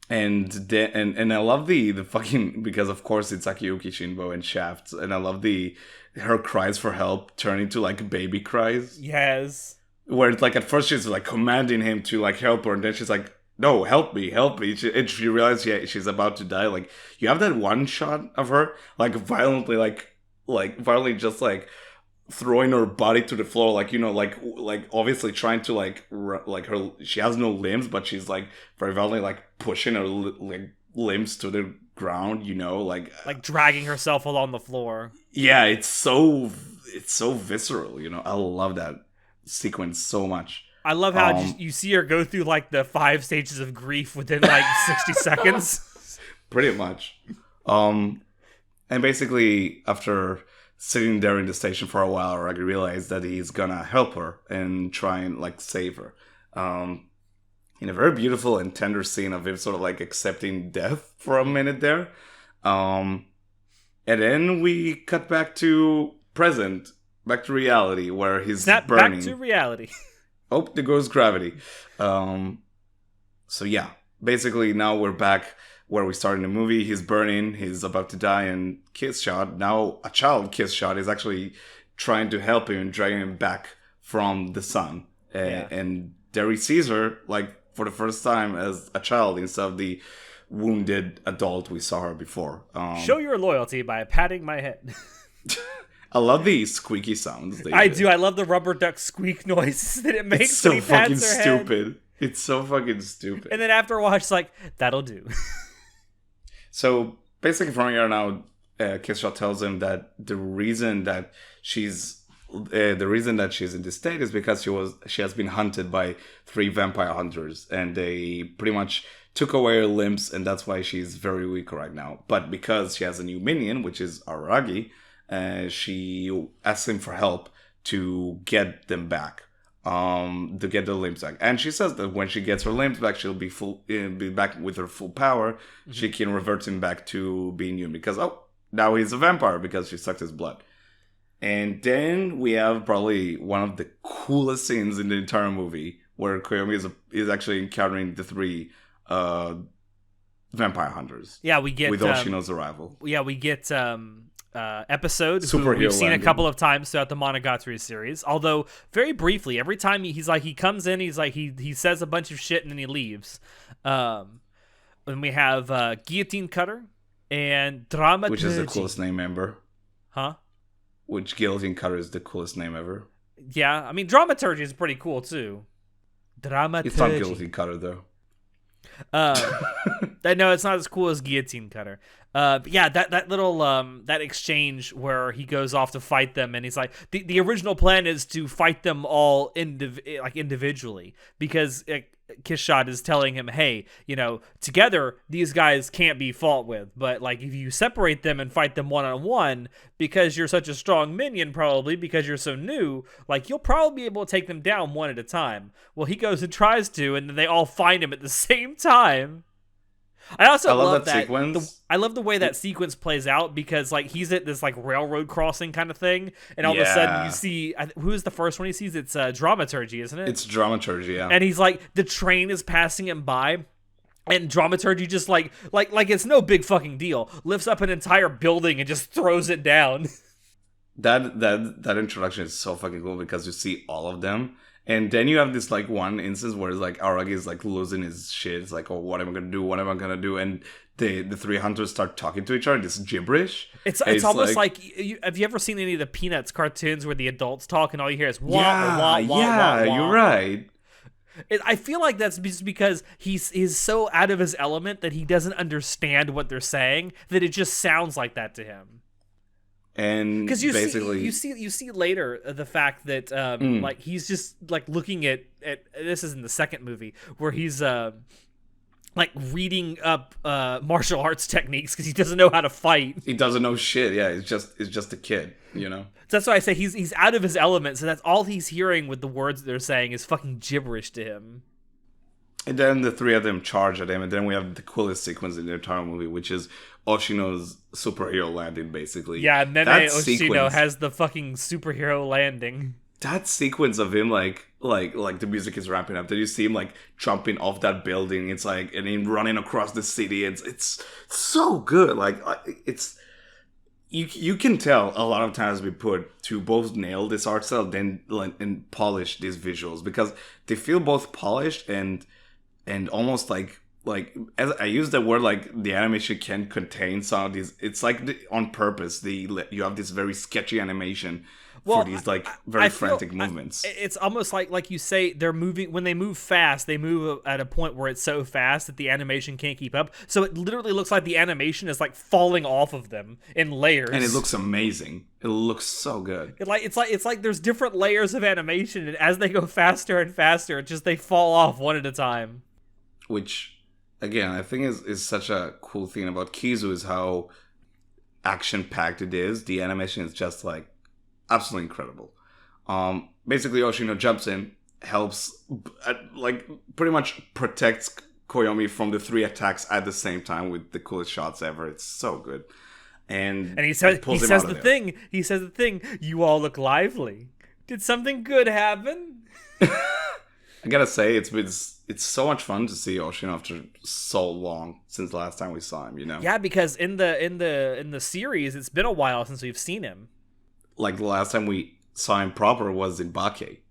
And I love the fucking, because of course it's Akiyuki Shinbo and Shaft, and I love her cries for help turn into like baby cries. Yes. Where it's like at first she's like commanding him to like help her, and then she's like, no, help me. And she realizes she's about to die. Like you have that one shot of her like violently just like throwing her body to the floor, like, you know, like obviously trying to like her, she has no limbs, but she's like very violently like pushing her like limbs to the ground, you know, like dragging herself along the floor. Yeah, it's so visceral, you know. I love that sequence so much. I love how just, you see her go through like the 5 stages of grief within like 60 seconds. Pretty much. And basically, after sitting there in the station for a while, Aragi realized that he's gonna help her and try and like save her. In a very beautiful and tender scene of him sort of like accepting death for a minute there. And then we cut back to present, back to reality, where he's burning. Back to reality. Oh, there goes gravity. So yeah, basically now we're back where we started in the movie. He's burning, he's about to die, and Kiss Shot, now a child Kiss Shot, is actually trying to help him and drag him back from the sun. And there he sees her, like, for the first time as a child instead of the wounded adult we saw her before. Show your loyalty by patting my head. I love the squeaky sounds. I do. I love the rubber duck squeak noise that it makes. It's so when he pats fucking her stupid. Head. It's so fucking stupid. And then after a while, it's like, that'll do. So basically, from here on out, Killshot tells him that the reason that she's in this state is because she has been hunted by 3 vampire hunters, and they pretty much took away her limbs, and that's why she's very weak right now. But because she has a new minion, which is Aragi, she asks him for help to get them back, to get the limbs back. And she says that when she gets her limbs back, she'll be back with her full power. Mm-hmm. She can revert him back to being human because now he's a vampire because she sucked his blood. And then we have probably one of the coolest scenes in the entire movie, where Koyomi is actually encountering the 3 vampire hunters. Yeah, we get with Oshino's arrival. Yeah, we get episode who we've seen a couple of times throughout the Monogatari series. Although very briefly, every time he comes in, he's like he says a bunch of shit and then he leaves. And we have Guillotine Cutter and Dramaturgy, which is the coolest name ever. Huh? Which Guillotine Cutter is the coolest name ever. Yeah, I mean Dramaturgy is pretty cool too. Dramaturgy. It's not Guillotine Cutter though. No, it's not as cool as Guillotine Cutter. But yeah, that little that exchange where he goes off to fight them, and he's like, the original plan is to fight them all individually, because Kishot is telling him, hey, together these guys can't be fought with, but like if you separate them and fight them one-on-one, because you're such a strong minion, probably because you're so new, like you'll probably be able to take them down one at a time. Well, he goes and tries to, and then they all find him at the same time. I love that sequence. I love the way that sequence plays out, because like he's at this like railroad crossing kind of thing, and all of a sudden you see who's the first one he sees? It's Dramaturgy, isn't it? It's Dramaturgy, yeah. And he's like, the train is passing him by, and Dramaturgy just like it's no big fucking deal, lifts up an entire building and just throws it down. That introduction is so fucking cool, because you see all of them. And then you have this like one instance where it's like Aragi is like losing his shit. It's like, oh, what am I gonna do? What am I gonna do? And the 3 hunters start talking to each other. This gibberish. It's almost like have you ever seen any of the Peanuts cartoons where the adults talk and all you hear is wah wah wah wah? You're right. I feel like that's just because he's so out of his element that he doesn't understand what they're saying, that it just sounds like that to him. And because you see later the fact that like he's just like looking at this is in the second movie where he's like reading up martial arts techniques because he doesn't know how to fight. He doesn't know shit. Yeah, it's just a kid, So that's why I say he's out of his element. So that's all he's hearing with the words they're saying is fucking gibberish to him. And then the 3 of them charge at him, and then we have the coolest sequence in the entire movie, which is Oshino's superhero landing, basically. Yeah, and then Oshino has the fucking superhero landing. That sequence of him, like the music is ramping up. Then you see him like jumping off that building. It's like, and him running across the city. It's so good. Like it's you can tell a lot of times we put to both nail this art style, then and polish these visuals, because they feel both polished and almost like as I use the word, like the animation can contain some of these. It's like on purpose. You have this very sketchy animation. for these like very I feel, frantic movements. It's almost like you say, they're moving, when they move fast, they move at a point where it's so fast that the animation can't keep up. So it literally looks like the animation is like falling off of them in layers. And it looks amazing. It looks so good. It's like there's different layers of animation, and as they go faster and faster, it just they fall off one at a time. Which, again, I think is such a cool thing about Kizu is how action-packed it is. The animation is just like absolutely incredible. Basically, Oshino jumps in, helps, like pretty much protects Koyomi from the 3 attacks at the same time with the coolest shots ever. It's so good. And he says the thing. You all look lively. Did something good happen? I gotta say, it's so much fun to see Oshino after so long since the last time we saw him. You know? Yeah, because in the series, it's been a while since we've seen him. Like the last time we saw him proper was in Bake.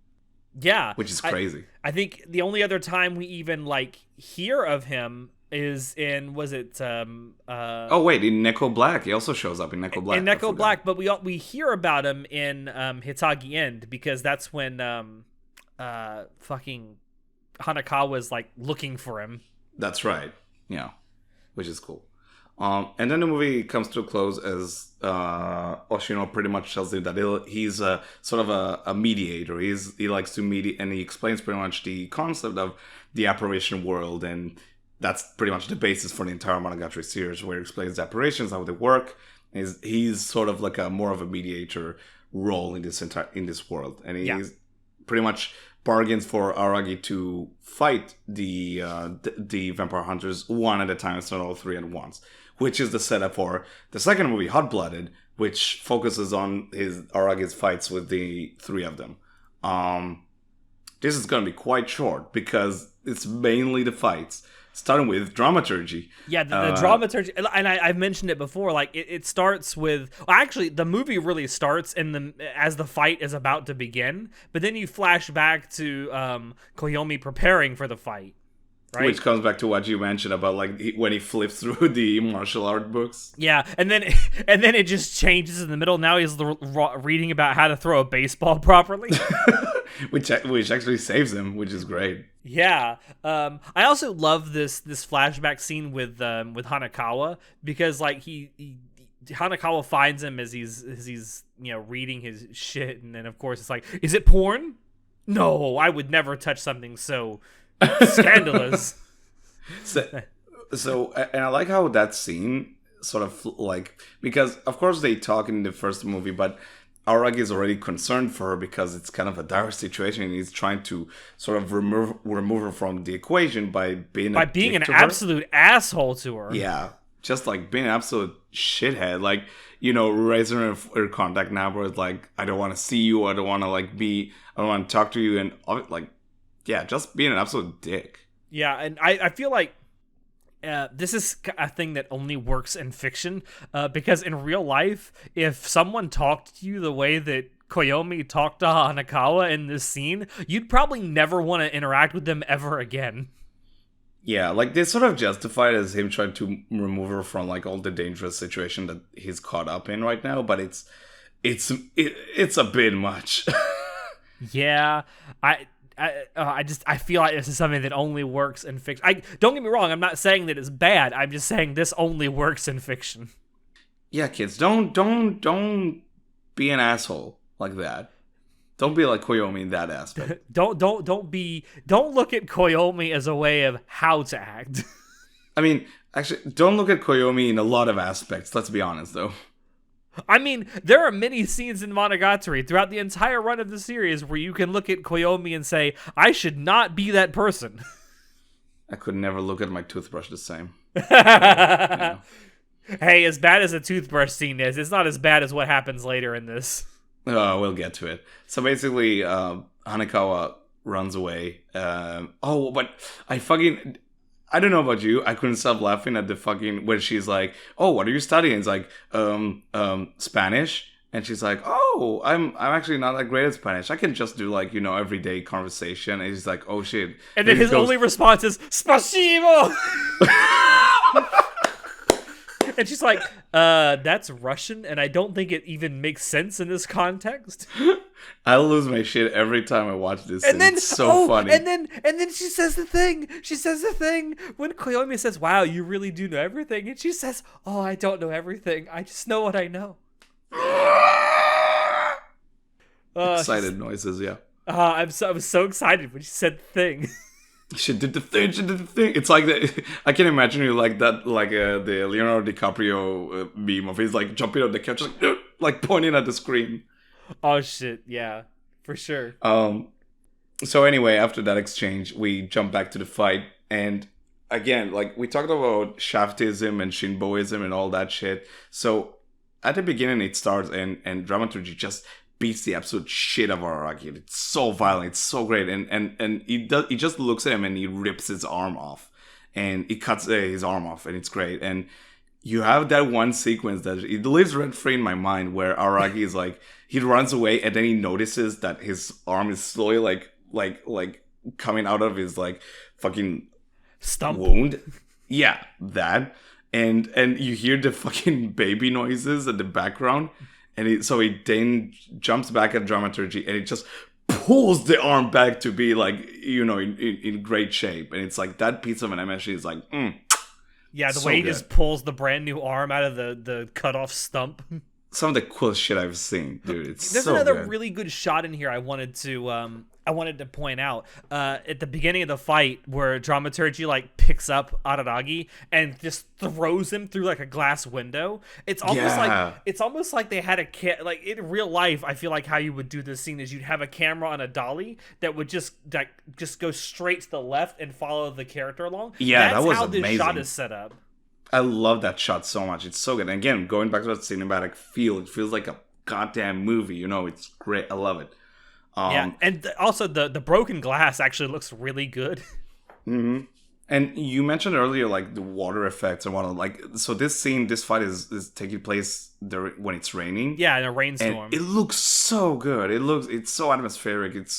Yeah, which is crazy. I think the only other time we even like hear of him is in in Neko Black. He also shows up in Neko Black. In Neko Black, but we hear about him in Hitagi End, because that's when fucking Hanakawa's like looking for him. That's right. Yeah, which is cool. And then the movie comes to a close as Oshino pretty much tells you that he's sort of a mediator. He likes to mediate, and he explains pretty much the concept of the apparition world, and that's pretty much the basis for the entire Monogatari series, where he explains the apparitions, how they work. He's sort of like more of a mediator role in this world, and he's pretty much bargains for Aragi to fight the vampire hunters one at a time, so not all 3 at once. Which is the setup for the second movie, Hot Blooded, which focuses on Aragi's fights with the 3 of them. This is going to be quite short because it's mainly the fights, starting with dramaturgy. Yeah, the dramaturgy, and I've mentioned it before. Like it starts with actually the movie really starts as the fight is about to begin, but then you flash back to Koyomi preparing for the fight. Right? Which comes back to what you mentioned about like when he flips through the martial art books. Yeah, and then it just changes in the middle. Now he's reading about how to throw a baseball properly, which actually saves him, which is great. Yeah, I also love this flashback scene with Hanakawa, because like Hanakawa finds him as he's reading his shit, and then of course it's like, is it porn? No, I would never touch something so scandalous. So and I like how that scene sort of like, because of course they talk in the first movie, but Aragi is already concerned for her because it's kind of a dire situation, and he's trying to sort of remove her from the equation by being an absolute asshole to her. Yeah, just like being an absolute shithead, like raising her contact number. It's like, I don't want to see you, I don't want to talk to you, and like, yeah, just being an absolute dick. Yeah, and I feel like this is a thing that only works in fiction, because in real life, if someone talked to you the way that Koyomi talked to Hanakawa in this scene, you'd probably never want to interact with them ever again. Yeah, like they sort of justify it as him trying to remove her from like all the dangerous situation that he's caught up in right now, but it's a bit much. Yeah, I feel like this is something that only works in fiction. Don't get me wrong, I'm not saying that it's bad. I'm just saying this only works in fiction. Yeah, kids, don't be an asshole like that. Don't be like Koyomi in that aspect. Don't look at Koyomi as a way of how to act. I mean, actually, don't look at Koyomi in a lot of aspects. Let's be honest, though. I mean, there are many scenes in Monogatari throughout the entire run of the series where you can look at Koyomi and say, I should not be that person. I could never look at my toothbrush the same. Hey, as bad as a toothbrush scene is, it's not as bad as what happens later in this. We'll get to it. So basically, Hanakawa runs away. But I don't know about you, I couldn't stop laughing at the fucking, when she's like, oh, what are you studying? It's like, Spanish. And she's like, oh, I'm actually not that great at Spanish. I can just do like, everyday conversation. And he's like, oh shit. And then his only response is, Spasibo! And she's like, that's Russian, and I don't think it even makes sense in this context. I lose my shit every time I watch this. And then it's so funny. And then she says the thing. She says the thing when Koyomi says, "Wow, you really do know everything," and she says, "Oh, I don't know everything. I just know what I know." Excited noises, yeah. I was so excited when she said the thing. She did the thing. She did the thing. It's like I can imagine you like that, like the Leonardo DiCaprio meme of he's like jumping on the couch, like pointing at the screen. Oh shit! Yeah, for sure. So anyway, after that exchange, we jump back to the fight, and again, like we talked about Shaftism and Shinboism and all that shit. So at the beginning, it starts and dramaturgy just beats the absolute shit of Araragi. It's so violent, it's so great, and he just looks at him and he rips his arm off, and he cuts his arm off, and it's great. And you have that one sequence that it lives rent free in my mind where Araragi is like he runs away and then he notices that his arm is slowly like coming out of his like fucking stump wound. Yeah, that. And you hear the fucking baby noises in the background. And so he then jumps back at dramaturgy and it just pulls the arm back to be like, you know, in great shape. And it's like that piece of an MSG is like, yeah, the so way he good. just pulls the brand new arm out of the cut off stump. Some of the coolest shit I've seen, dude. It's There's so another good. really good shot in here I wanted to point out at the beginning of the fight where dramaturgy like picks up Araragi and just throws him through like a glass window. It's almost like they had like in real life. I feel like how you would do this scene is you'd have a camera on a dolly that would just go straight to the left and follow the character along. Yeah, that's that was how this amazing. shot is set up. I love that shot so much. It's so good. And again, going back to that cinematic feel, it feels like a goddamn movie. You know, it's great. I love it. Yeah, and also the broken glass actually looks really good. Mm-hmm. And you mentioned earlier, like the water effects and whatnot. Like, so this fight is taking place when it's raining. Yeah, in a rainstorm. And it looks so good. It's so atmospheric. It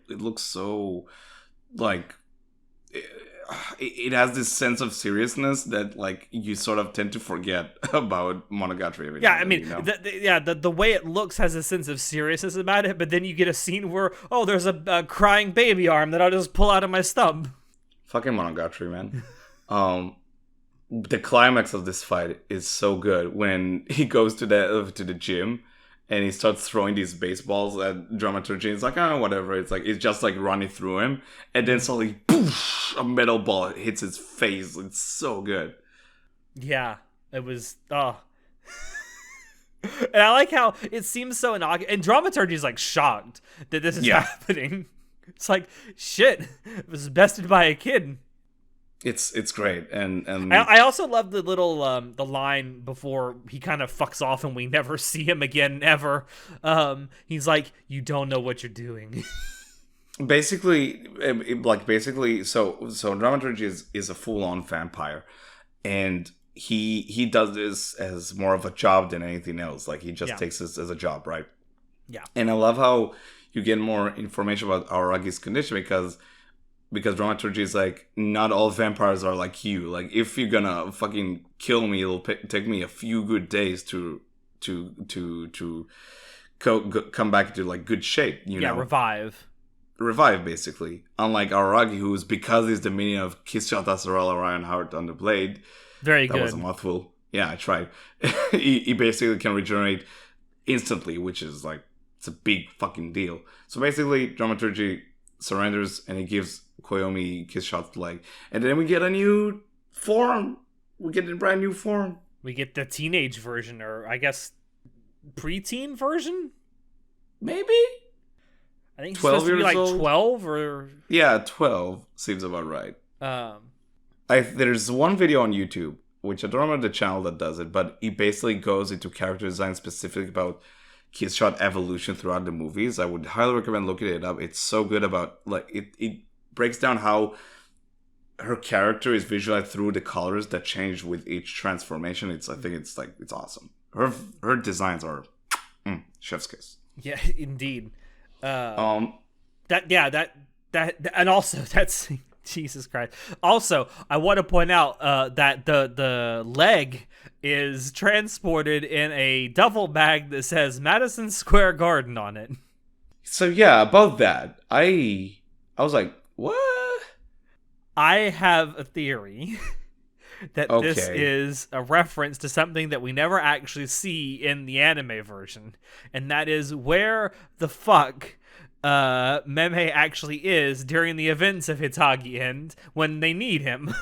looks so like. It has this sense of seriousness that like you sort of tend to forget about Monogatari. Yeah, I mean, you know? the way it looks has a sense of seriousness about it, but then you get a scene where there's a crying baby arm that I'll just pull out of my stump. Fucking Monogatari, man. The climax of this fight is so good when he goes to the gym and he starts throwing these baseballs at dramaturgy. It's like, whatever. It's just like running through him. And then suddenly, poof, a metal ball hits his face. It's so good. Yeah, it was, And I like how it seems so innocuous. And dramaturgy is like shocked that this is happening. It's like, shit, it was bested by a kid. It's great, and I also love the little the line before he kind of fucks off and we never see him again ever. He's like, "You don't know what you're doing." basically, so dramaturgy is a full on vampire, and he does this as more of a job than anything else. Like he just takes this as a job, right? Yeah. And I love how you get more information about Aragi's condition because dramaturgy is like, not all vampires are like you. Like, if you're gonna fucking kill me, it'll take me a few good days to come back to like good shape. You know, revive basically. Unlike Araragi, who's, because he's the minion of Kishata Sorella Ryan Hart on the blade. Very good. That was a mouthful. Yeah, I tried. he basically can regenerate instantly, which is like, it's a big fucking deal. So basically, dramaturgy surrenders and he gives Koyomi Kishot's leg, and then we get a new form. We get a brand new form. We get the teenage version, or I guess preteen version. Maybe. I think he's supposed to be like old. 12 or 12 seems about right. Um, There's one video on YouTube, which I don't remember the channel that does it, but he basically goes into character design specific about Kishot evolution throughout the movies. I would highly recommend looking it up. It's so good about, like, it breaks down how her character is visualized through the colors that change with each transformation. I think it's awesome. Her designs are chef's kiss. Yeah, indeed. And also that's Jesus Christ. Also, I want to point out that the leg is transported in a duffel bag that says Madison Square Garden on it. So yeah, about that, I was like, what? I have a theory that this Okay. is a reference to something that we never actually see in the anime version, and that is where the fuck Meme actually is during the events of Hitagi End when they need him.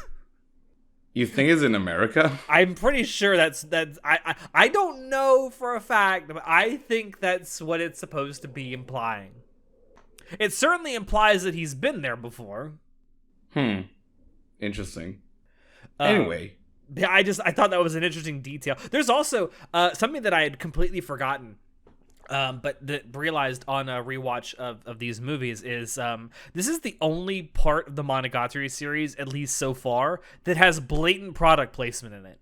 You think it's in America? I'm pretty sure that's I don't know for a fact, but I think that's what it's supposed to be implying. It certainly implies that he's been there before. Interesting. Anyway, I thought that was an interesting detail. There's also something that I had completely forgotten. But that realized on a rewatch of these movies is this is the only part of the Monogatari series, at least so far, that has blatant product placement in it.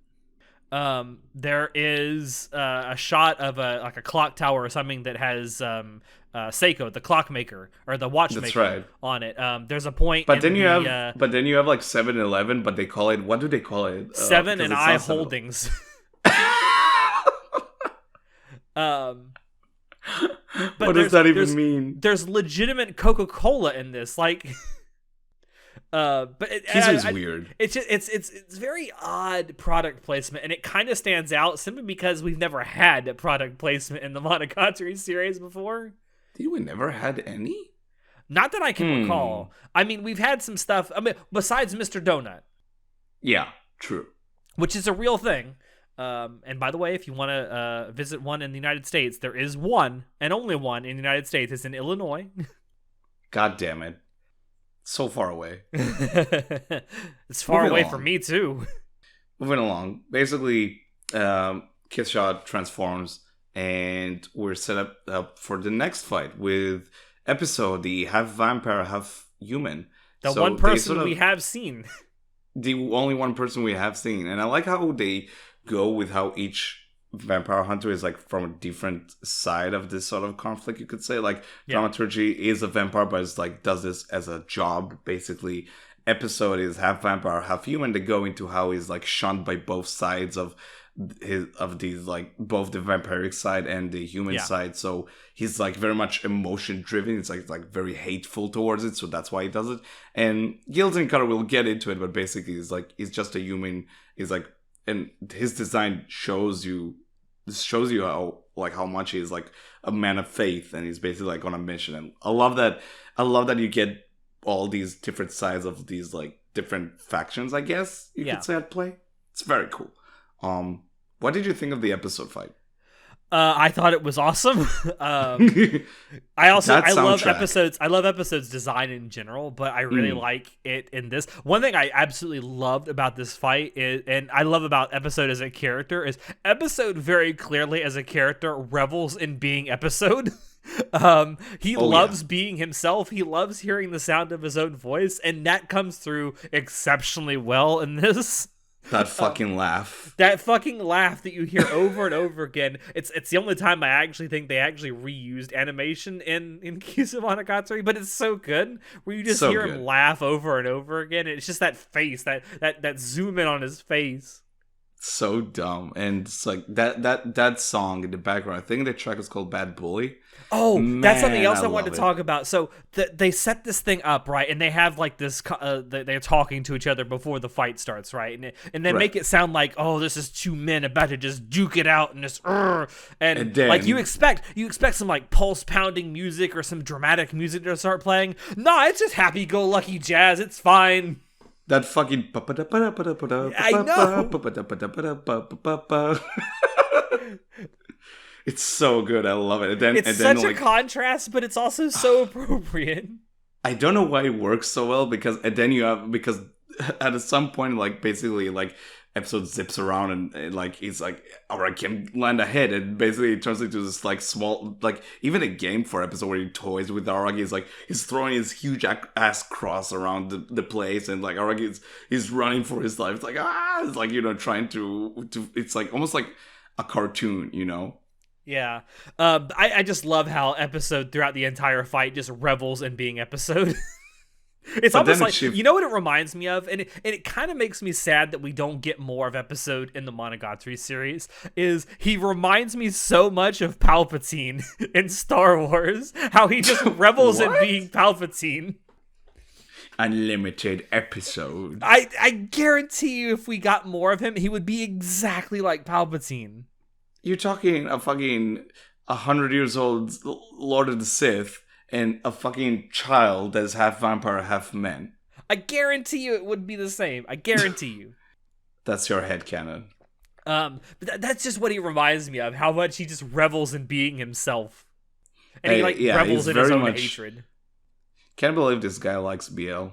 There is a shot of a clock tower or something that has Seiko, the clockmaker or the watchmaker, on it. There's a point, but then you have like 7-Eleven, but they call it, what do they call it? Seven and I Holdings. But what does that even mean? There's legitimate Coca-Cola in this, like, but Kizu's weird. It's just it's very odd product placement, and it kind of stands out simply because we've never had product placement in the Monogatari series before. Did we never had any? Not that I can recall. I mean, we've had some stuff. I mean, besides Mr. Donut. Yeah, true. Which is a real thing. And by the way, if you want to visit one in the United States, there is one and only one in the United States. It's in Illinois. God damn it. So far away. It's far away from me, too. Moving along. Basically, Killshot transforms, and we're set up for the next fight with Episode, the half vampire, half human. The one person we have seen. The only one person we have seen. And I like how they go with how each vampire hunter is like from a different side of this sort of conflict, you could say. Like, Dramaturgy is a vampire, but it's like does this as a job, basically. Episode is half vampire, half human. They go into how he's like shunned by both sides of these, like both the vampiric side and the human side. So he's like very much emotion driven. It's like very hateful towards it. So that's why he does it. And Gilden Cutter will get into it, but basically he's just a human. He's like, and his design shows you how much he's like a man of faith, and he's basically like on a mission. And I love that you get all these different sides of these like different factions, I guess you could say, at play. It's very cool. What did you think of the episode fight? I thought it was awesome. I love episodes. I love episodes design in general, but I really like it in this. One thing I absolutely loved about this fight is, and I love about Episode as a character, is Episode very clearly as a character revels in being Episode. He loves being himself. He loves hearing the sound of his own voice, and that comes through exceptionally well in this. That fucking laugh. That fucking laugh that you hear over and over again. It's the only time I actually think they actually reused animation in Kizumonogatari, but it's so good where you just hear him laugh over and over again. It's just that face, that zoom in on his face. So dumb. And it's like that song in the background, I think the track is called Bad Bully. Oh, man, that's something else I wanted to talk about. So they set this thing up, right? And they have like this, they're talking to each other before the fight starts, right? And they make it sound like, oh, this is two men about to just duke it out and just, and then, like you expect some like pulse pounding music or some dramatic music to start playing. No, it's just happy go lucky jazz. It's fine. That fucking I know. It's so good. I love it. It's such a contrast, but it's also so appropriate. I don't know why it works so well because at some point, like basically, like Episode zips around and like he's like, all right, can land a hit, and basically it turns into this like small, like even a game for Episode where he toys with Araki. Is like he's throwing his huge ass cross around the place, and like Araki he's running for his life. It's like it's like, you know, trying to it's like almost like a cartoon, you know. Yeah. I just love how Episode throughout the entire fight just revels in being Episode. It's But almost then like, you know what it reminds me of? And it kind of makes me sad that we don't get more of episode in the Monogatari series, is he reminds me so much of Palpatine in Star Wars. How he just revels in What? being Palpatine. Unlimited episode. I guarantee you if we got more of him, he would be exactly like Palpatine. You're talking a fucking 100 years old Lord of the Sith and a fucking child that's half vampire, half man. I guarantee you it would be the same. I guarantee you. That's your headcanon. But that's just what he reminds me of. How much he just revels in being himself, and he Yeah, revels he's in his very own much- hatred. Can't believe this guy likes BL.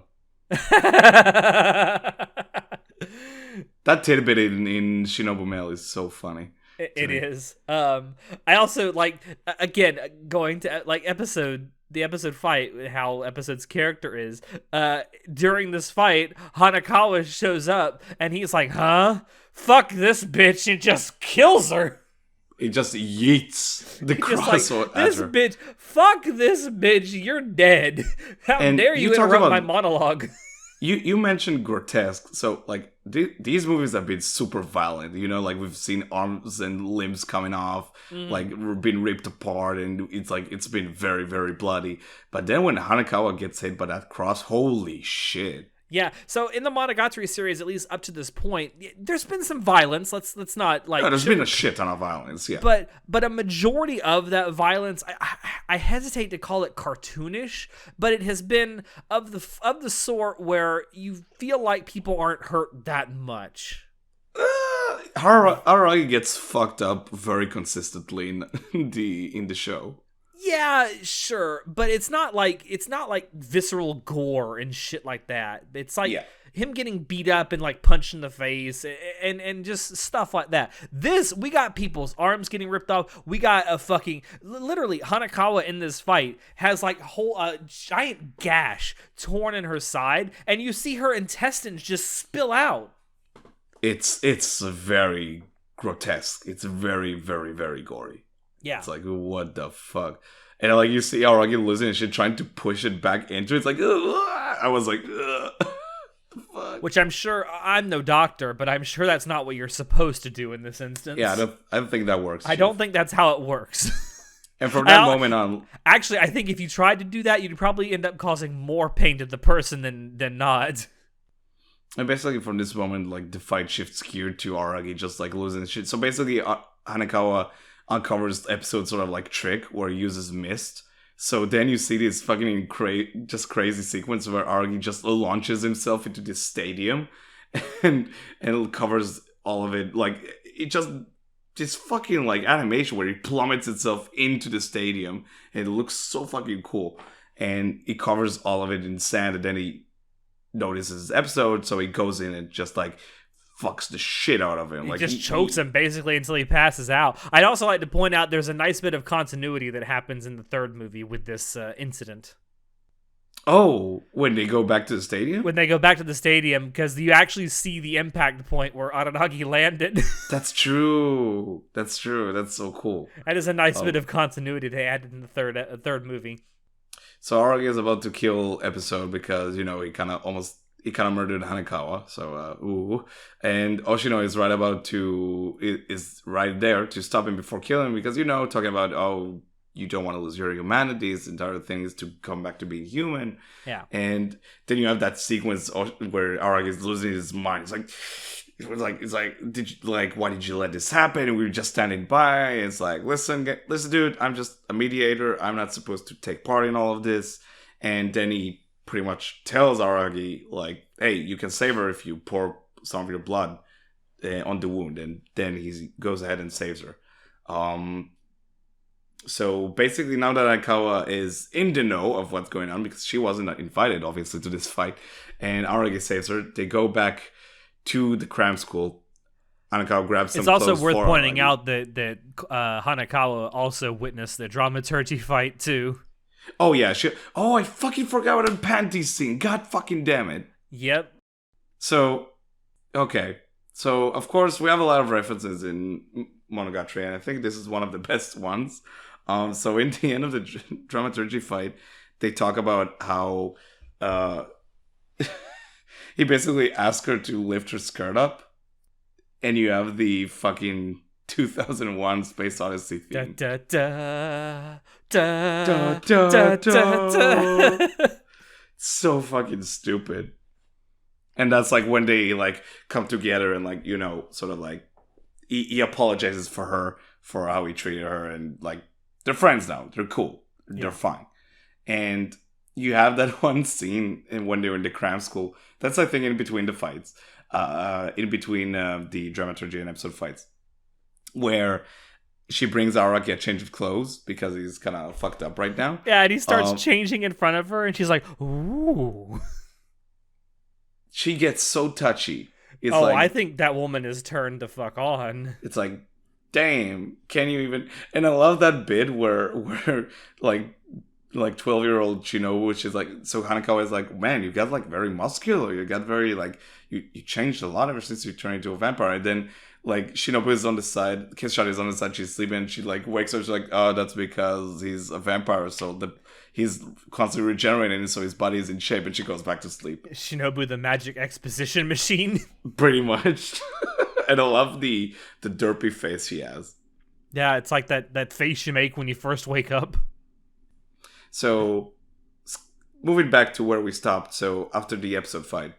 That tidbit in Shinobu Mail is so funny. It is. I also like, again, going to like the episode fight, how episode's character is. During this fight, Hanakawa shows up and he's like, "Huh? Fuck this bitch," and just kills her. He just yeets the He's just crossword like, at this her. bitch, fuck this bitch, you're dead. How And dare you you talk interrupt about- my monologue? You mentioned grotesque, so like these movies have been super violent. You know, like we've seen arms and limbs coming off, like being ripped apart, and it's been very very bloody. But then when Hanakawa gets hit by that cross, holy shit! Yeah, so in the Monogatari series, at least up to this point, there's been some violence. Let's not like. No, there's been a shit ton of violence, yeah. But a majority of that violence, I hesitate to call it cartoonish, but it has been of the sort where you feel like people aren't hurt that much. Araki gets fucked up very consistently in the show. Yeah, sure, but it's not like visceral gore and shit like that. It's like him getting beat up and like punched in the face and just stuff like that. This, we got people's arms getting ripped off. We got a fucking literally Hanakawa in this fight has like a whole giant gash torn in her side, and you see her intestines just spill out. It's very grotesque. It's very very very gory. Yeah. It's like, what the fuck? And like you see Araki losing and shit, trying to push it back into it. It's like, ugh. I was like, ugh. The fuck? Which I'm sure, I'm no doctor, but I'm sure that's not what you're supposed to do in this instance. Yeah, I don't think that works. I don't think that's how it works. And from that moment on... Actually, I think if you tried to do that, you'd probably end up causing more pain to the person than not. And basically from this moment, like, the fight shifts geared to Araki just, like, losing shit. So basically, Hanakawa uncovers episode sort of like trick where he uses mist. So then you see this fucking just crazy sequence where Araki just launches himself into this stadium and it covers all of it. Like, it just this fucking like animation where he plummets itself into the stadium and it looks so fucking cool. And he covers all of it in sand, and then he notices this episode, so he goes in and just like fucks the shit out of him. He like just chokes him basically until he passes out. I'd also like to point out there's a nice bit of continuity that happens in the third movie with this incident. Oh, when they go back to the stadium? When they go back to the stadium, because you actually see the impact point where Aranagi landed. That's true. That's true. That's so cool. That is a nice bit of continuity they added in the third movie. So Araki is about to kill episode because, you know, he kind of murdered Hanakawa. So, ooh. And Oshino is right there to stop him before killing him because, you know, talking about, oh, you don't want to lose your humanity. This entire thing is to come back to being human. Yeah. And then you have that sequence where Araki is losing his mind. It's like, why did you let this happen? And we were just standing by. It's like, listen, dude, I'm just a mediator. I'm not supposed to take part in all of this. And then he pretty much tells Araki, like, hey, you can save her if you pour some of your blood on the wound. And then he goes ahead and saves her. So basically, now that Aikawa is in the know of what's going on, because she wasn't invited, obviously, to this fight, and Araki saves her, they go back to the cram school. Hanakawa grabs some clothes. It's also worth for pointing Araki. out that Hanakawa also witnessed the dramaturgy fight, too. Oh, yeah. I fucking forgot about the panties scene. God fucking damn it. Yep. So, okay. So, of course, we have a lot of references in Monogatari, and I think this is one of the best ones. So in the end of the dramaturgy fight, they talk about how he basically asks her to lift her skirt up, and you have the fucking 2001 Space Odyssey Da, theme. da, da, da, Da, da, da, da, da. da. So fucking stupid. And that's like when they like come together and like, you know, sort of like he apologizes for her for how he treated her, and like they're friends now. They're cool. They're fine. And you have that one scene when they were in the cram school. That's I think in between the fights, in between the dramaturgy and episode fights, where she brings Araki a change of clothes because he's kind of fucked up right now. Yeah, and he starts changing in front of her, and she's like, "Ooh." She gets so touchy. It's I think that woman is turned the fuck on. It's like, damn, can you even? And I love that bit where like 12-year-old Shinobu, she's like, so Hanekawa is like, man, you got like very muscular. You got very like you changed a lot ever since you turned into a vampire. And then like Shinobu is on the side, Kishara is on the side, she's sleeping, and she like wakes up, she's like, oh, that's because he's a vampire, so he's constantly regenerating, so his body is in shape, and she goes back to sleep. Shinobu, the magic exposition machine. Pretty much. And I love the derpy face she has. Yeah, it's like that face you make when you first wake up. So, moving back to where we stopped, so after the episode fight,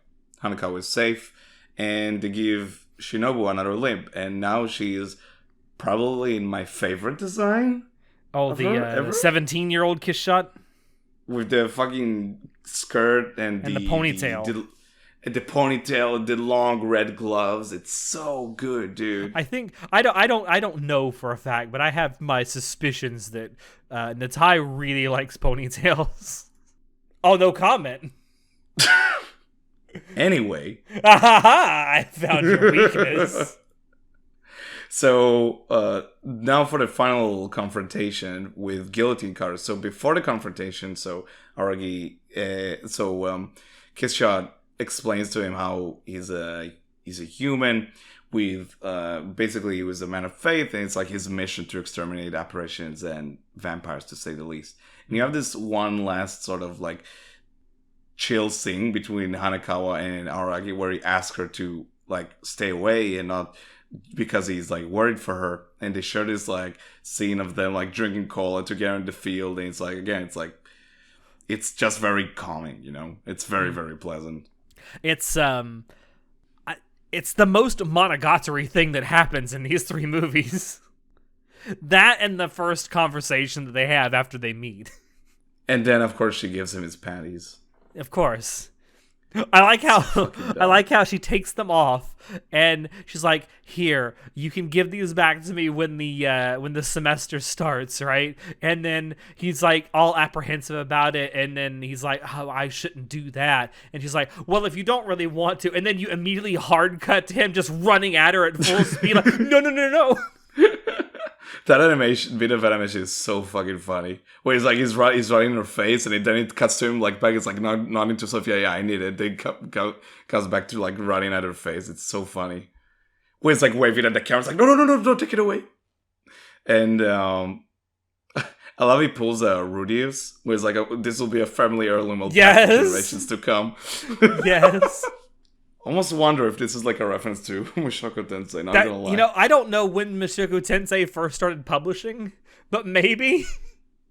Hanekawa is safe, and they give Shinobu another limb, and now she is probably in my favorite design. Oh, the 17-year-old kiss shot? With the fucking skirt and the ponytail. The ponytail and the long red gloves. It's so good, dude. I think I don't know for a fact, but I have my suspicions that Natai really likes ponytails. Oh, no comment. Anyway. I found your weakness. So, now for the final confrontation with Guillotine Cutter. So, before the confrontation, so Aragi, Kiss Shot explains to him how he's a human with, basically he was a man of faith, and it's like his mission to exterminate apparitions and vampires, to say the least. And you have this one last sort of like chill scene between Hanekawa and Aragi where he asks her to like stay away and not, because he's like worried for her, and they show this like scene of them like drinking cola together in the field, and it's like, again, it's like, it's just very calming, you know, it's very, very pleasant. It's the most Monogatari thing that happens in these three movies. That and the first conversation that they have after they meet. And then of course she gives him his panties. Of course. I like how she takes them off, and she's like, "Here, you can give these back to me when the semester starts, right?" And then he's like all apprehensive about it, and then he's like, "Oh, I shouldn't do that." And she's like, "Well, if you don't really want to," and then you immediately hard cut to him just running at her at full speed, like, "No." That bit of animation is so fucking funny. Where he's running in her face, and then it cuts to him like back. It's like nodding to himself. Yeah, I need it. Then comes back to like running at her face. It's so funny. Where it's like waving at the camera. It's like no, take it away. And I love he pulls a Rudius. Where it's like this will be a family heirloom of generations to come. Yes. Almost wonder if this is like a reference to Mushoku Tensei. Not gonna lie. You know, I don't know when Mushoku Tensei first started publishing, but maybe.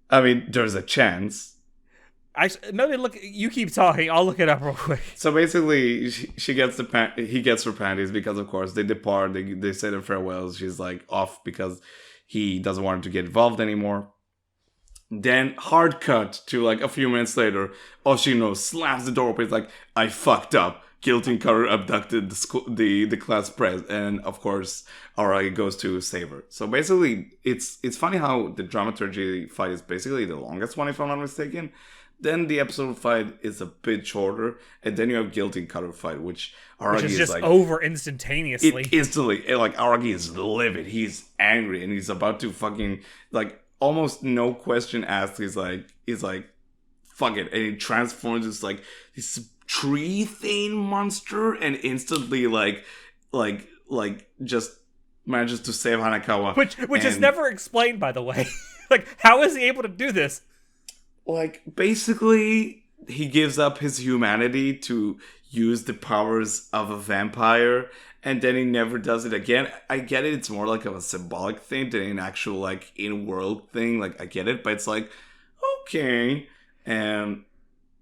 I mean, there's a chance. Maybe look. You keep talking. I'll look it up real quick. So basically, he gets her panties because, of course, they depart. They say their farewells. She's like off because he doesn't want her to get involved anymore. Then hard cut to like a few minutes later. Oshino slaps the door open. It's like, I fucked up. Guillotine Cutter abducted the class press, and of course Araki goes to save her. So basically, it's funny how the dramaturgy fight is basically the longest one, if I'm not mistaken. Then the episode fight is a bit shorter, and then you have Guillotine Cutter fight, which Araki is just like over instantaneously. Instantly, like Araki is livid, he's angry, and he's about to fucking like almost no question asked. He's like fuck it, and he transforms this like this tree thing monster, and instantly like just manages to save Hanekawa, which is never explained, by the way. Like, how is he able to do this? Like, basically he gives up his humanity to use the powers of a vampire, and then he never does it again. I get it. It's more like of a symbolic thing than an actual like in-world thing. Like I get it, but it's like okay. And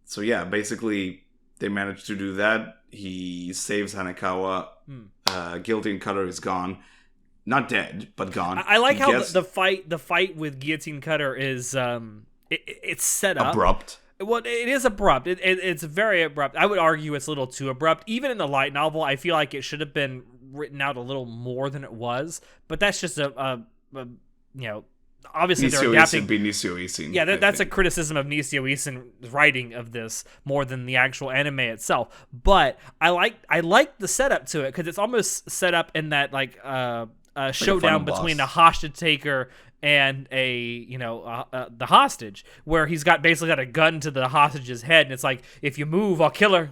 so yeah, basically they managed to do that. He saves Hanekawa. Guillotine Cutter is gone. Not dead, but gone. I like how the fight with Guillotine Cutter is it's set up abrupt. Well, it is abrupt. It's very abrupt. I would argue it's a little too abrupt. Even in the light novel, I feel like it should have been written out a little more than it was. But that's just a obviously they're adapting. Nisio Isin. Yeah, that's a criticism of Nisio Isin's writing of this more than the actual anime itself. But I like the setup to it because it's almost set up in that like showdown between the hostage taker and the hostage, where he's basically got a gun to the hostage's head, and it's like, if you move, I'll kill her.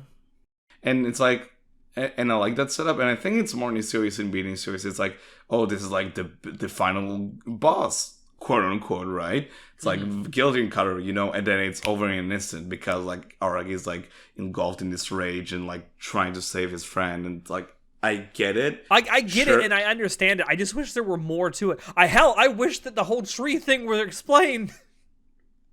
And it's like, and I like that setup, and I think it's more Nisio Isin being Nisio Isin. It's like, oh, this is like the final boss, quote unquote, right? It's like Guillotine Cutter, and then it's over in an instant because like Araki is like engulfed in this rage and like trying to save his friend, and it's like, I get it. I get it, and I understand it. I just wish there were more to it. I wish that the whole tree thing were explained.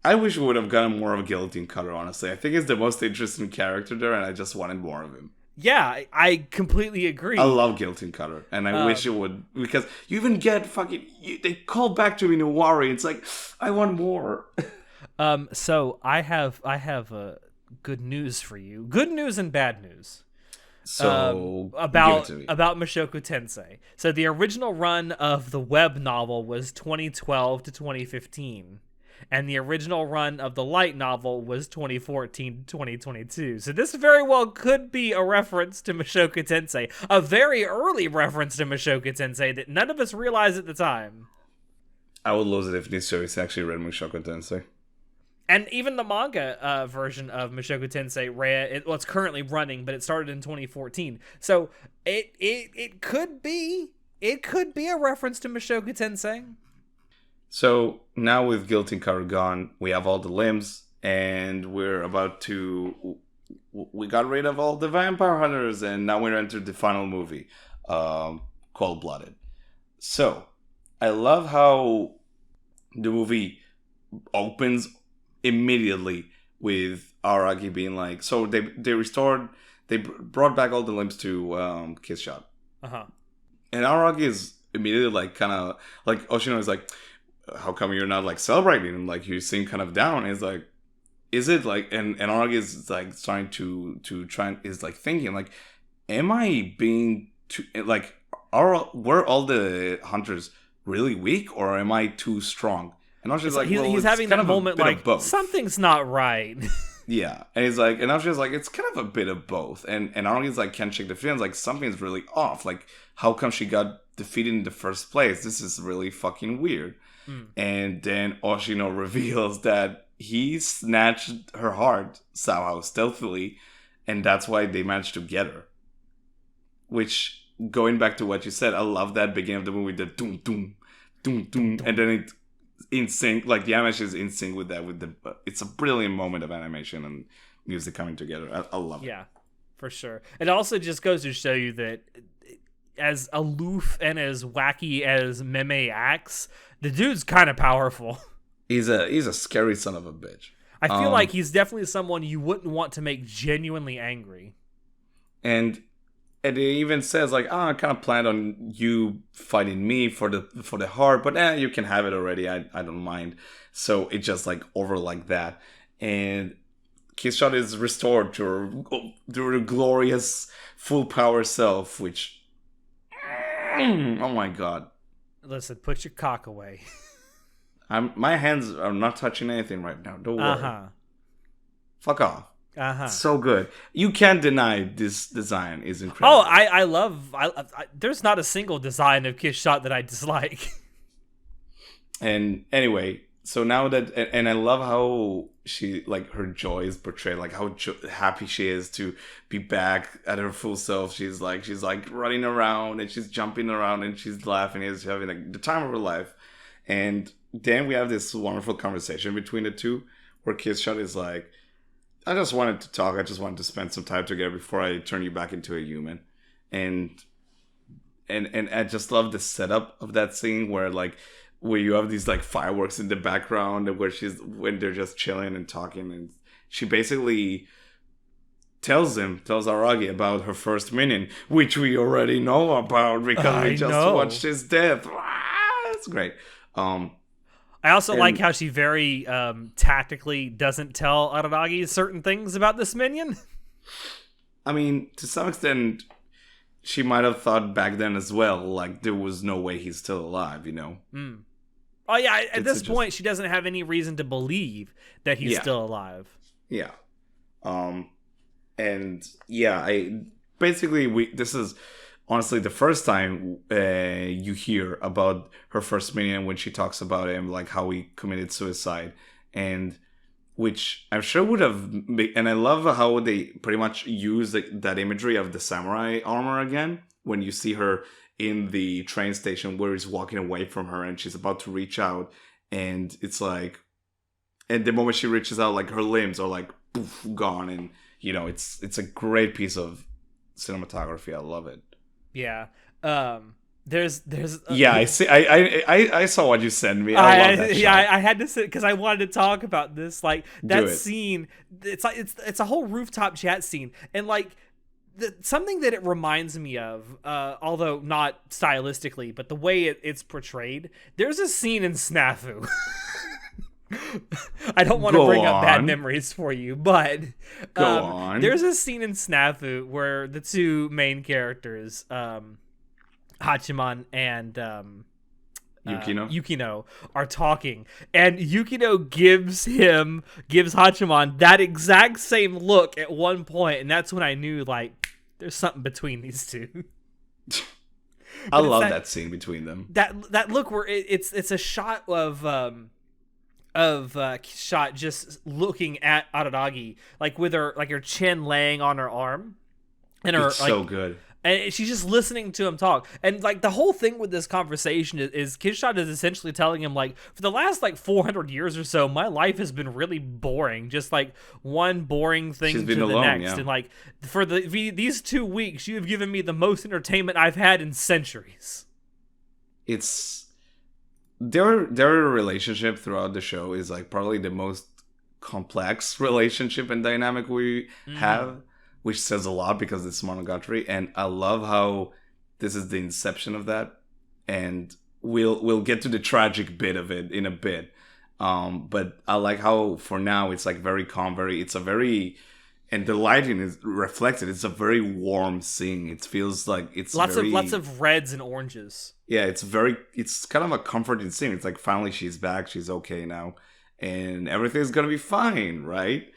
I wish we would have gotten more of a Guillotine Cutter, honestly. I think he's the most interesting character there, and I just wanted more of him. Yeah, I completely agree. I love Guillotine Cutter, and I wish it would, because you even get they call back to Inouari. It's like, I want more. So I have good news for you. Good news and bad news. So about Mushoku Tensei. So the original run of the web novel was 2012 to 2015, and the original run of the light novel was 2014 to 2022. So this very well could be a reference to Mushoku Tensei, a very early reference to Mushoku Tensei that none of us realized at the time. I would lose it if Nisio actually read Mushoku Tensei. And even the manga version of Mushoku Tensei it's currently running, but it started in 2014. So it could be a reference to Mushoku Tensei. So now with Guillotine Cutter gone, we have all the limbs, and we got rid of all the vampire hunters, and now we're entered the final movie, Cold Blooded. So I love how the movie opens immediately with Araki being like, so they brought back all the limbs to Kiss Shot. Uh-huh. And Araki is immediately like kind of like Oshino is like, how come you're not like celebrating? And like you seem kind of down. And he's like, is it like, and Araki is like starting to try and is like thinking like, am I being too like, were all the hunters really weak, or am I too strong? And I was just like, he's having that moment like, something's not right. Yeah. And he's like, and I was just like, it's kind of a bit of both. And Aragorn's like, can't shake the feelings. Like, something's really off. Like, how come she got defeated in the first place? This is really fucking weird. And then Oshino reveals that he snatched her heart somehow stealthily. And that's why they managed to get her. Which, going back to what you said, I love that beginning of the movie, the doom, doom, doom, doom. And then it in sync, like the animation is in sync with that. It's a brilliant moment of animation and music coming together. I love it. Yeah, for sure. It also just goes to show you that as aloof and as wacky as Meme acts, the dude's kind of powerful. He's a scary son of a bitch. I feel like he's definitely someone you wouldn't want to make genuinely angry. And it even says like, I kind of planned on you fighting me for the heart, but you can have it already. I don't mind. So it just like over like that, and Kiss Shot is restored to her glorious full power self. Which, oh my god! Listen, put your cock away. My hands are not touching anything right now. Don't worry. Fuck off. So good. You can't deny this design is incredible. Oh, I love. There's not a single design of Kiss Shot that I dislike. And anyway, so now that, and I love how she, like, her joy is portrayed, like how happy she is to be back at her full self. She's like running around and she's jumping around and she's laughing and she's having like the time of her life. And then we have this wonderful conversation between the two where Kiss Shot is like, I just wanted to talk. I just wanted to spend some time together before I turn you back into a human, and I just love the setup of that scene where you have these like fireworks in the background, and when they're just chilling and talking, and she basically tells Aragi about her first minion, which we already know about because we just watched his death. That's great. I also like how she very tactically doesn't tell Araragi certain things about this minion. I mean, to some extent, she might have thought back then as well, like there was no way he's still alive, you know? Mm. Oh yeah, at this point, she doesn't have any reason to believe that he's still alive. Yeah. And yeah, this is honestly the first time you hear about her first minion when she talks about him, like how he committed suicide, and which I'm sure would have, and I love how they pretty much use that imagery of the samurai armor again when you see her in the train station where he's walking away from her and she's about to reach out, and it's like, and the moment she reaches out, like her limbs are like poof, gone, and you know it's a great piece of cinematography. I love it. Yeah. There's I see. I saw what you sent me. I love that shot. I had to sit because I wanted to talk about this. Like that scene, it's a whole rooftop chat scene, and like something that it reminds me of, although not stylistically, but the way it's portrayed. There's a scene in Snafu. I don't want to bring up bad memories for you, but go on. There's a scene in Snafu where the two main characters, Hachiman and Yukino are talking, and Yukino gives Hachiman that exact same look at one point, and that's when I knew like there's something between these two. I love that scene between them. That look where it's a shot of shot just looking at Araragi like with her chin laying on her arm, and her it's so good. And she's just listening to him talk. And, like, the whole thing with this conversation is Kishot is essentially telling him, like, for the last, like, 400 years or so, my life has been really boring. Just, like, one boring thing to the next. Yeah. And, like, for these 2 weeks, you have given me the most entertainment I've had in centuries. It's... Their relationship throughout the show is, like, probably the most complex relationship and dynamic we have. Which says a lot because it's Monogatari, and I love how this is the inception of that, and we'll get to the tragic bit of it in a bit. But I like how for now it's like very calm, and the lighting is reflected. It's a very warm scene. It feels like it's lots of reds and oranges. Yeah, it's kind of a comforting scene. It's like finally she's back, she's okay now, and everything's gonna be fine, right?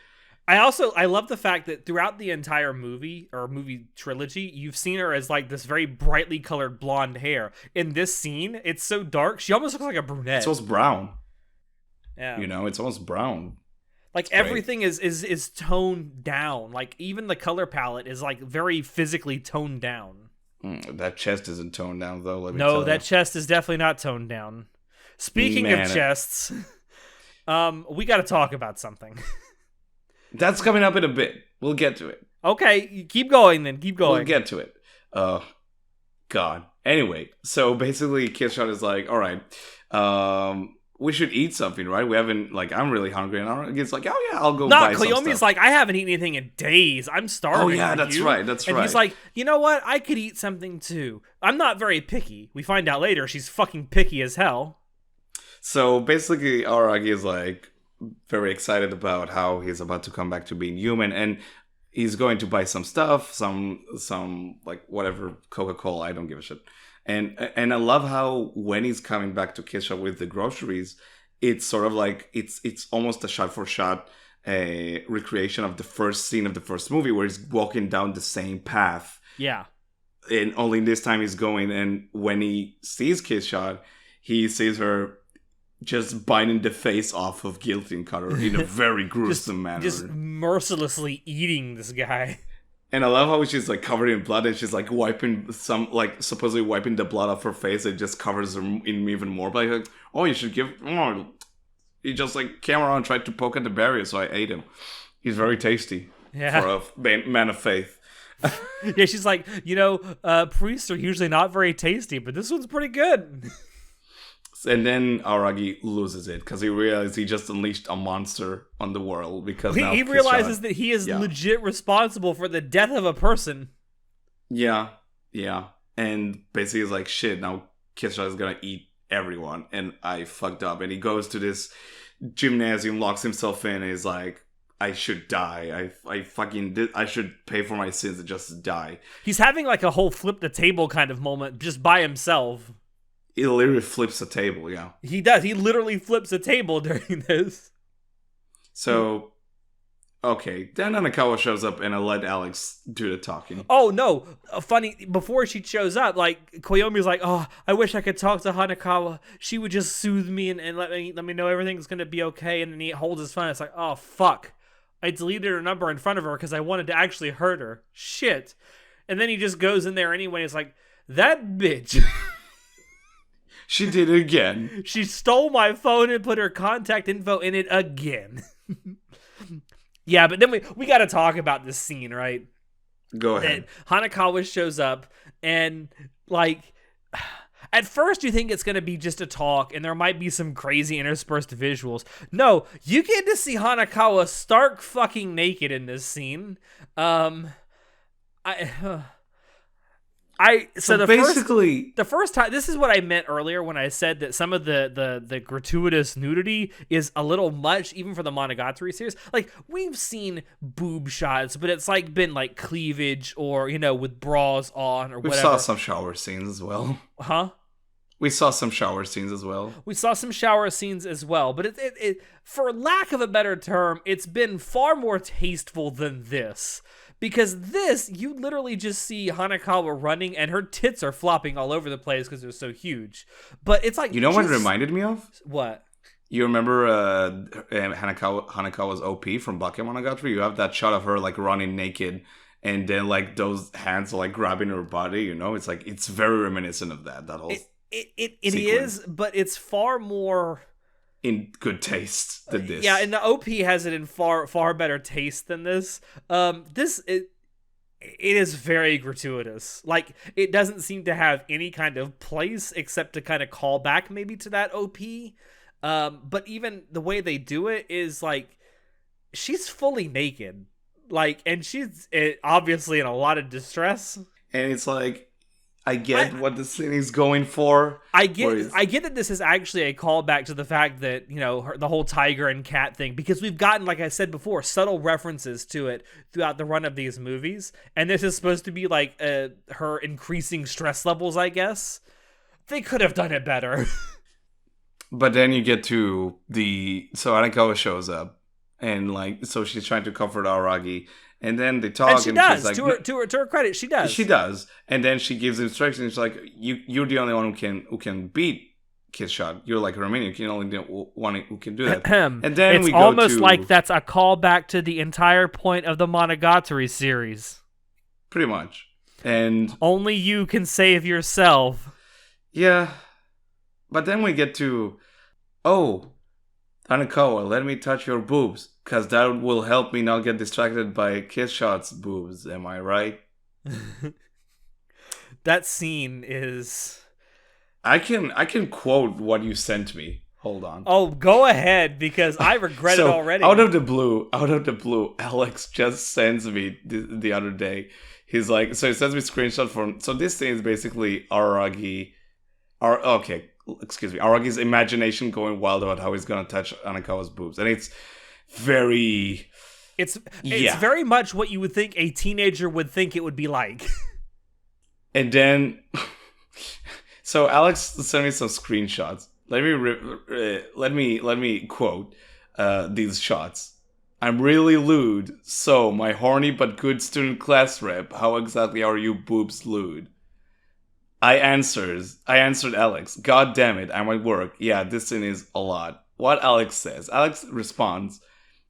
I love the fact that throughout the entire movie or movie trilogy, you've seen her as like this very brightly colored blonde hair. In this scene, it's so dark, she almost looks like a brunette. It's almost brown. Yeah. You know, it's almost brown. Like everything is toned down. Like even the color palette is like very physically toned down. That chest isn't toned down though. No, that chest is definitely not toned down. Speaking of chests, we got to talk about something. That's coming up in a bit. We'll get to it. Okay, keep going then. Keep going. We'll get to it. God. Anyway, so basically Kishot is like, all right, we should eat something, right? We haven't, like, I'm really hungry. And it's like, oh yeah, I'll go buy some stuff. Koyomi's like, I haven't eaten anything in days. I'm starving. Oh yeah, that's right. And he's like, you know what? I could eat something too. I'm not very picky. We find out later she's fucking picky as hell. So basically Aragi is like, very excited about how he's about to come back to being human, and he's going to buy some stuff, some like whatever, Coca-Cola, I don't give a shit. And I love how when he's coming back to Kisha with the groceries, it's sort of like it's almost a shot for shot recreation of the first scene of the first movie where he's walking down the same path. Yeah. And only this time he's going, and when he sees Kisha, he sees her just biting the face off of Guilty and Cutter in a very gruesome manner. Just mercilessly eating this guy. And I love how she's like covered in blood, and she's like wiping supposedly wiping the blood off her face. It just covers her in even more. But like, oh, you should give. Oh, he just like came around and tried to poke at the barrier, so I ate him. He's very tasty Yeah. for a man of faith. Yeah, she's like, priests are usually not very tasty, but this one's pretty good. And then Aragi loses it because he realizes he just unleashed a monster on the world because now He realizes that he is legit responsible for the death of a person. Yeah. And basically he's like, shit, now Kishara is gonna eat everyone, and I fucked up. And he goes to this gymnasium, locks himself in, and is like, I should die. I fucking did. I should pay for my sins and just die. He's having like a whole flip the table kind of moment just by himself. He literally flips the table, yeah. He does. He literally flips a table during this. So, okay. Then Hanakawa shows up and I let Alex do the talking. Oh, no. Funny, before she shows up, like, Koyomi's like, oh, I wish I could talk to Hanakawa. She would just soothe me and let me know everything's going to be okay. And then he holds his phone. It's like, oh, fuck. I deleted her number in front of her because I wanted to actually hurt her. Shit. And then he just goes in there anyway. It's like, that bitch. She did it again. She stole my phone and put her contact info in it again. Yeah, but then we got to talk about this scene, right? Go ahead. Hanakawa shows up and, like, at first you think it's going to be just a talk and there might be some crazy interspersed visuals. No, you get to see Hanakawa stark fucking naked in this scene. So the first time, this is what I meant earlier when I said that some of the gratuitous nudity is a little much, even for the Monogatari series. Like, we've seen boob shots, but it's like been like cleavage or, with bras on or whatever. We saw some shower scenes as well. Huh? We saw some shower scenes as well. But it for lack of a better term, it's been far more tasteful than this. Because this, you literally just see Hanakawa running and her tits are flopping all over the place because they're so huge. But it's like... You know what it reminded me of? What? You remember Hanakawa's OP from Bakemonogatari? You have that shot of her like running naked and then like those hands are like grabbing her body, It's like, it's very reminiscent of that whole It is, but it's far more... in good taste than this. Yeah, and the OP has it in far better taste than this. It is very gratuitous. Like, it doesn't seem to have any kind of place except to kind of call back maybe to that OP. But even the way they do it is like, she's fully naked. Like, and she's obviously in a lot of distress. And it's like, I get what the scene is going for. I get that this is actually a callback to the fact that, the whole tiger and cat thing, because we've gotten, like I said before, subtle references to it throughout the run of these movies. And this is supposed to be like her increasing stress levels, I guess. They could have done it better. But then you get to so Hanakawa shows up and so she's trying to comfort Aragi. And then they talk, and she does. She's like, to her credit, she does. She does, and then she gives instructions. She's like, "You're the only one who can beat Kishara. You're like Romanian. You're the only one who can do that." And then it's almost like that's a callback to the entire point of the Monogatari series. Pretty much, and only you can save yourself. Yeah, but then we get to, Hanakawa, let me touch your boobs. Because that will help me not get distracted by Kisha's boobs. Am I right? That scene is... I can quote what you sent me. Hold on. Oh, go ahead, because I regret it already. Out of the blue, Alex just sends me the other day. He's like, so he sends me a screenshot from... So this thing is basically Aragi's imagination going wild about how he's going to touch Hanakawa's boobs. And it's... It's very much what you would think a teenager would think it would be like. And then so Alex sent me some screenshots. Let me quote these shots. I'm really lewd. So my horny but good student class rep, how exactly are you boobs lewd? I answered Alex, God damn it, I'm at work. Yeah, this thing is a lot. What Alex says. Alex responds,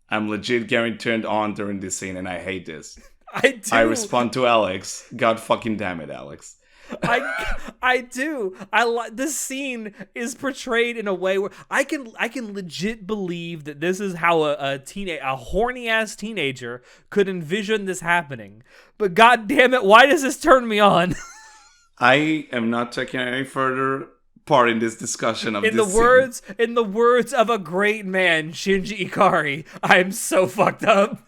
I'm legit getting turned on during this scene and I hate this. I do. I respond to Alex, God fucking damn it, Alex. I do. I like this scene is portrayed in a way where I can legit believe that this is how a horny ass teenager could envision this happening. But god damn it, why does this turn me on? I am not taking any further part in this discussion of in this the words of a great man, Shinji Ikari, I am so fucked up.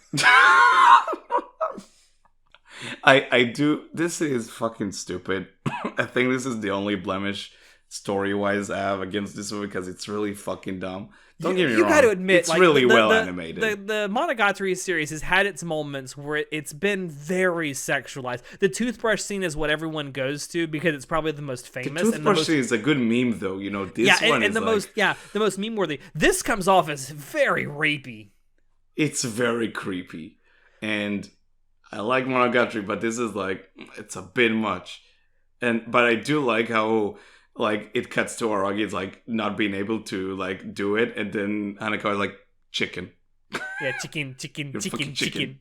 I do. This is fucking stupid. I think this is the only blemish story-wise I have against this movie because it's really fucking dumb. Don't get me wrong. You got to admit, it's really well animated. The Monogatari series has had its moments where it's been very sexualized. The toothbrush scene is what everyone goes to because it's probably the most famous. The toothbrush scene is a good meme, though. You know, this one is the most meme-worthy. This comes off as very rapey. It's very creepy, and I like Monogatari, but this is like it's a bit much. But I do like how like it cuts to Aragi's like not being able to like do it, and then Hanako is like chicken. Yeah, chicken.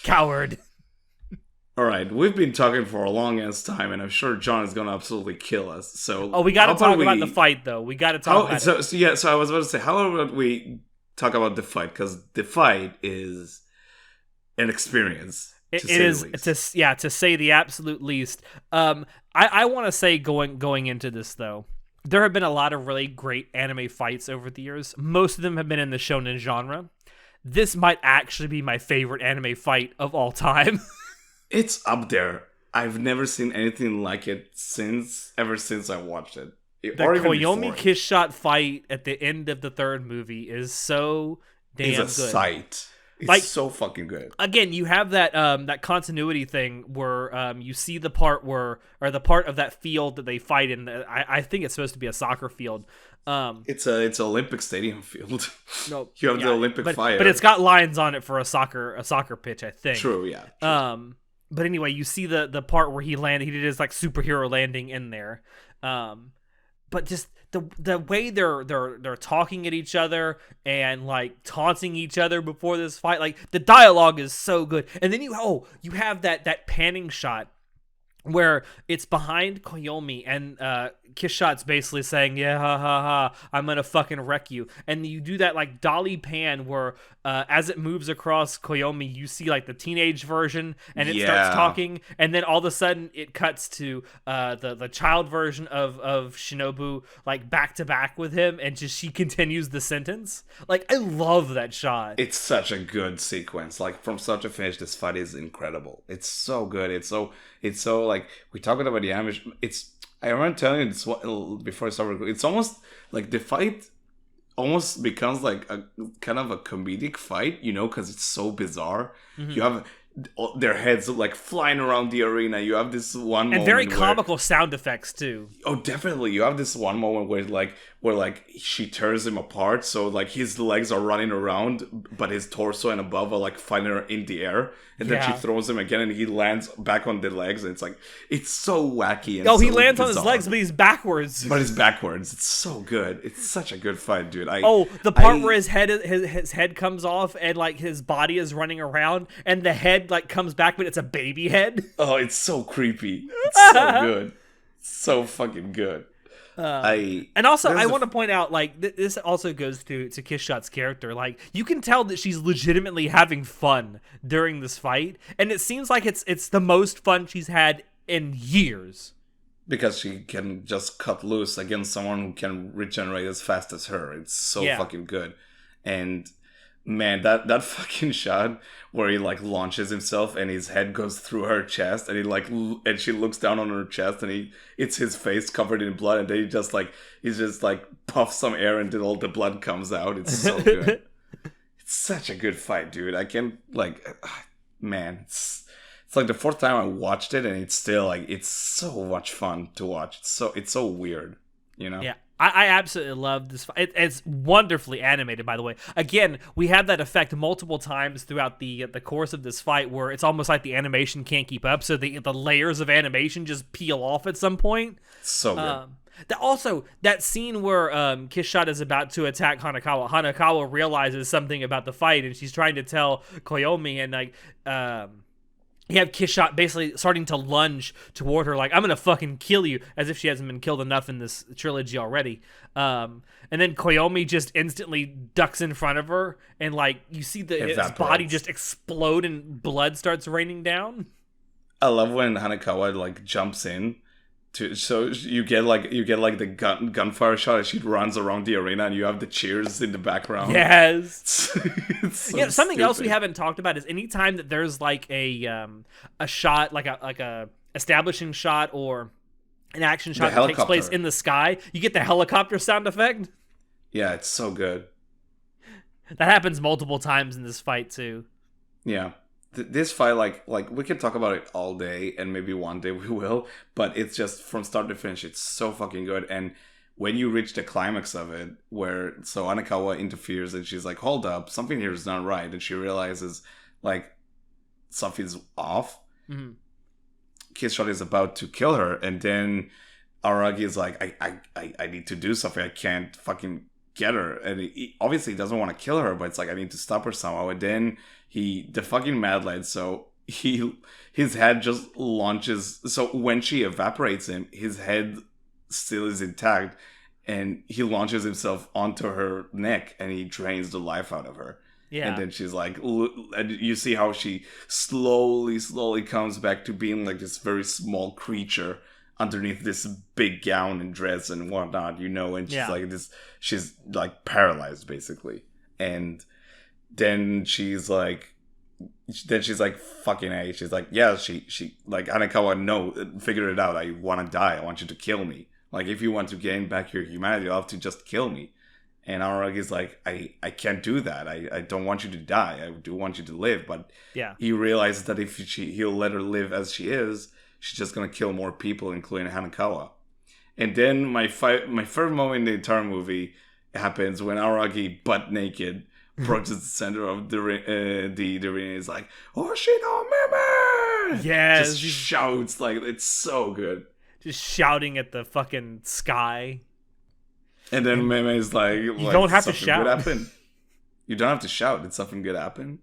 Coward. All right, we've been talking for a long ass time, and I'm sure John is gonna absolutely kill us. So we got to talk about the fight, though. We got to talk about it. So I was about to say, how about we talk about the fight? Because the fight is an experience. It is to say the absolute least. I want to say going into this though, there have been a lot of really great anime fights over the years. Most of them have been in the shonen genre. This might actually be my favorite anime fight of all time. It's up there. I've never seen anything like it ever since I watched it. The Koyomi kiss shot fight at the end of the third movie is so damn good. It's a sight. It's so fucking good. Again, you have that continuity thing where you see the part of that field that they fight in. I think it's supposed to be a soccer field. It's an Olympic stadium field. No, you have the Olympic fire, but it's got lines on it for a soccer pitch, I think. True, yeah. True. But anyway, you see the part where he landed. He did his like superhero landing in there. But just the way they're talking at each other and like taunting each other before this fight, like the dialogue is so good. And then you have that panning shot where it's behind Koyomi and Kishot's basically saying, yeah, ha ha ha, I'm gonna fucking wreck you. And you do that like dolly pan where as it moves across Koyomi, you see like the teenage version and it starts talking, and then all of a sudden it cuts to the child version of Shinobu like back to back with him, and just she continues the sentence. Like, I love that shot. It's such a good sequence. Like, from start to finish, this fight is incredible. It's so good. It's so like, we talked about the animation. I remember telling you this before I started. It's almost like the fight almost becomes like a kind of a comedic fight, you know, because it's so bizarre. Mm-hmm. You have their heads like flying around the arena. You have this one moment and very comical sound effects too. Oh, definitely. You have this one moment where she tears him apart, so like his legs are running around, but his torso and above are like fighting in the air, and then she throws him again, and he lands back on the legs, and it's so wacky. And he lands bizarre on his legs, but he's backwards. It's so good. It's such a good fight, dude. The part where his head comes off, and like his body is running around, and the head like comes back, but it's a baby head. Oh, it's so creepy. It's so good. So fucking good. I want to point out, like, this also goes to Kishot's character. Like, you can tell that she's legitimately having fun during this fight, and it seems like it's the most fun she's had in years. Because she can just cut loose against someone who can regenerate as fast as her. It's so fucking good. And man, that fucking shot where he like launches himself and his head goes through her chest, and and she looks down on her chest, and it's his face covered in blood, and then he just puffs some air and then all the blood comes out. It's so good. It's such a good fight, dude. I can't man, it's like the fourth time I watched it, and it's still like it's so much fun to watch. It's so weird, you know? Yeah. I absolutely love this. It's wonderfully animated, by the way. Again, we have that effect multiple times throughout the course of this fight, where it's almost like the animation can't keep up, so the layers of animation just peel off at some point. So good. Also, that scene where Kishot is about to attack Hanakawa. Hanakawa realizes something about the fight, and she's trying to tell Koyomi, and you have Kishot basically starting to lunge toward her, like, I'm gonna fucking kill you, as if she hasn't been killed enough in this trilogy already. And then Koyomi just instantly ducks in front of her, and like you see his body just explode and blood starts raining down. I love when Hanekawa like jumps in so you get like the gunfire shot as she runs around the arena, and you have the cheers in the background. Yes. It's so yeah. Something stupid. else we haven't talked about is anytime that there's like a shot, like a establishing shot or an action shot that takes place in the sky, you get the helicopter sound effect. Yeah, it's so good. That happens multiple times in this fight too. Yeah. This fight, like we can talk about it all day, and maybe one day we will, but it's just from start to finish, it's so fucking good. And when you reach the climax of it, where so Hanekawa interferes and she's like, hold up, something here is not right, and she realizes like something's off. Mm-hmm. Kishot is about to kill her, and then Aragi is like, I need to do something, I can't fucking get her, and he obviously doesn't want to kill her, but it's like, I need to stop her somehow. And then the fucking mad lad, so his head just launches, so when she evaporates him, his head still is intact, and he launches himself onto her neck, and he drains the life out of her. Yeah. And then she's like, and you see how she slowly comes back to being like this very small creature underneath this big gown and dress and whatnot, and she's like this, she's like paralyzed basically. And then she's like, fucking A. She's like, yeah, she like, Hanekawa, no, figure it out. I want to die. I want you to kill me. Like, if you want to gain back your humanity, you'll have to just kill me. And Aragi's like, I can't do that. I don't want you to die. I do want you to live. But he realizes that if he'll let her live as she is, she's just going to kill more people, including Hanekawa. And then my favorite moment in the entire movie happens when Aragi, butt naked, approaches the center of the arena, is like, Oshino Meme! Yes. Just shouts, like, it's so good. Just shouting at the fucking sky. And then Meme is like, you don't have to shout. Good happen? You don't have to shout. Did something good happen?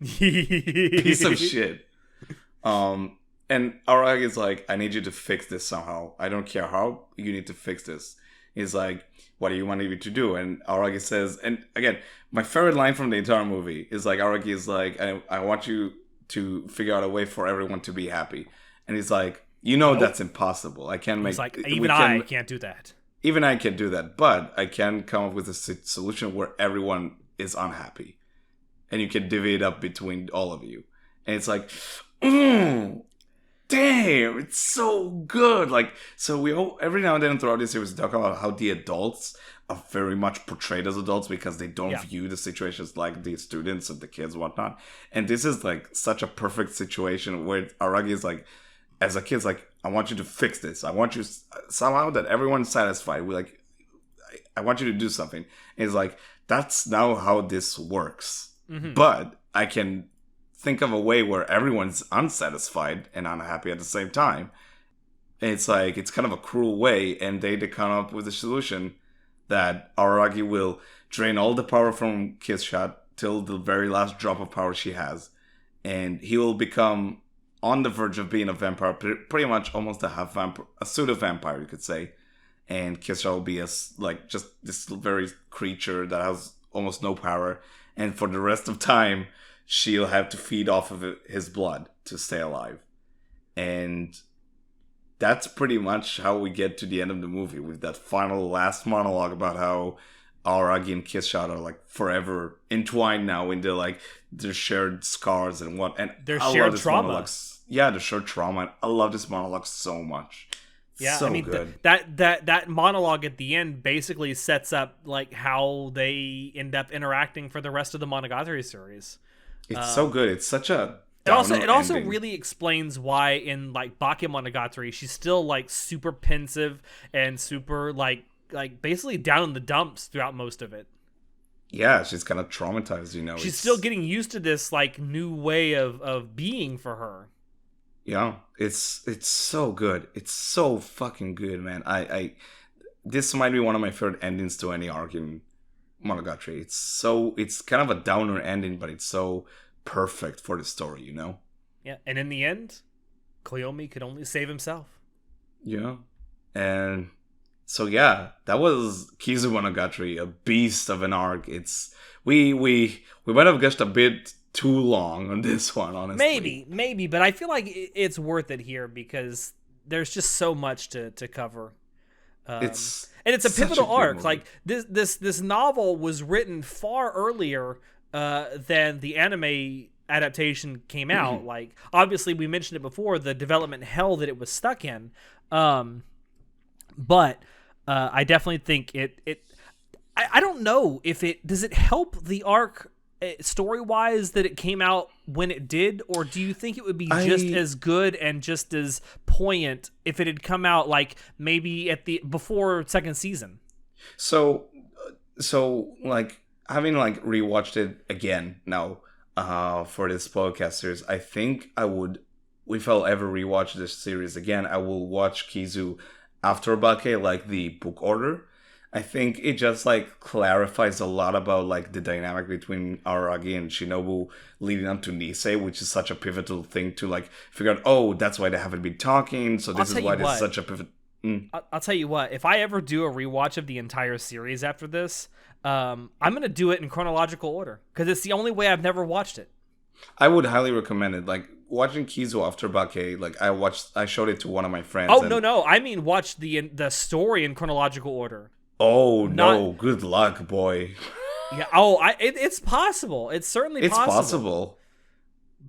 Piece of shit. And Aragi is like, I need you to fix this somehow. I don't care how, you need to fix this. He's like, what do you want me to do? And Aragi says, and again, my favorite line from the entire movie is like, Aragi is like, I want you to figure out a way for everyone to be happy. And he's like, nope. That's impossible. I can't make... He's like, I can't do that. Even I can do that, but I can come up with a solution where everyone is unhappy. And you can divvy it up between all of you. And it's like, damn, it's so good. Like, so we all, every now and then throughout this series, we talk about how the adults are very much portrayed as adults because they don't view the situations like the students and the kids and whatnot. And this is like such a perfect situation where Aragi is like, as a kid's like, I want you to fix this. I want you somehow that everyone's satisfied. I want you to do something. And it's like, that's now how this works. Mm-hmm. But I can think of a way where everyone's unsatisfied and unhappy at the same time. And it's like, it's kind of a cruel way. And they come up with a solution that Aragi will drain all the power from Kishot till the very last drop of power she has. And he will become on the verge of being a vampire, pretty much almost a half vampire, a pseudo vampire, you could say. And Kishot will be just this very creature that has almost no power. And for the rest of time, she'll have to feed off of his blood to stay alive. And that's pretty much how we get to the end of the movie, with that final last monologue about how Aragi and Kishot are like forever entwined now into like their shared scars and their shared trauma. Yeah, the shared trauma. And I love this monologue so much. Yeah, so I mean good. That monologue at the end basically sets up like how they end up interacting for the rest of the Monogatari series. It's so good. It's such a it also really explains why in like Bakemonogatari she's still like super pensive and super like basically down in the dumps throughout most of it. Yeah, she's kind of traumatized, She's still getting used to this like new way of being for her. Yeah, it's so good. It's so fucking good, man. This might be one of my favorite endings to any arc in Monogatari. It's kind of a downer ending, but it's so perfect for the story, Yeah, and in the end, Koyomi could only save himself. Yeah. And so yeah, that was Kizumonogatari, a beast of an arc. It's we might have gushed a bit too long on this one, honestly. Maybe, but I feel like it's worth it here because there's just so much to cover. It's And it's a such pivotal good arc. movie. Like this novel was written far earlier than the anime adaptation came out. Like, obviously, we mentioned it before, the development hell that it was stuck in. But I definitely think I don't know if does it help the arc story wise that it came out when it did, or do you think it would be just as good and just as poignant if it had come out like maybe before second season? So like having like rewatched it again now for this podcast series, I think I would, if I'll ever rewatch this series again, I will watch Kizu after Bake, like the book order. I think it just like clarifies a lot about like the dynamic between Araragi and Shinobu leading up to Nisei, which is such a pivotal thing to like figure out, oh, that's why they haven't been talking, so this is why this is such a pivot. I'll tell you what, if I ever do a rewatch of the entire series after this, I'm going to do it in chronological order because it's the only way I've never watched it. I would highly recommend it. Like watching Kizu after Bake, like I showed it to one of my friends. Oh, no. I mean, watch the story in chronological order. Oh, no. Good luck, boy. Yeah. Oh, it's possible. It's certainly possible. It's possible.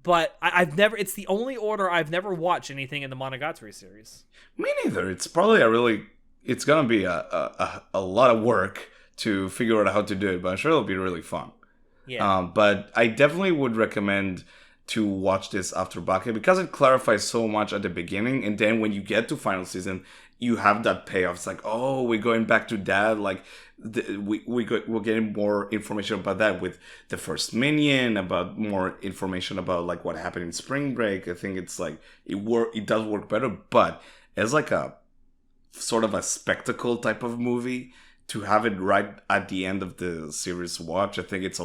But I've never, it's the only order I've never watched anything in the Monogatari series. Me neither. It's probably it's going to be a lot of work to figure out how to do it, but I'm sure it'll be really fun. Yeah. But I definitely would recommend to watch this after Bake because it clarifies so much at the beginning, and then when you get to final season, you have that payoff. It's like, oh, we're going back to that. Like we're getting more information about that with the first minion, about more information about like what happened in Spring Break. I think it's like it does work better, but as like a sort of a spectacle type of movie, to have it right at the end of the series watch, I think it's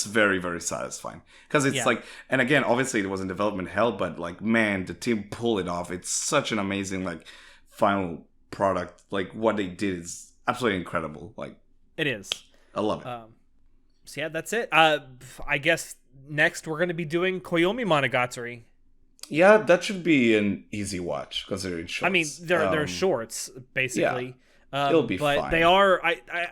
very, very satisfying. Because it's like, and again, obviously it was in development hell, but like, man, the team pulled it off. It's such an amazing, like, final product. Like, what they did is absolutely incredible. Like, it is. I love it. So yeah, that's it. I guess next we're going to be doing Koyomi Monogatari. Yeah, that should be an easy watch, considering shorts. I mean, they're shorts, basically. Yeah. It'll be but fine. They are,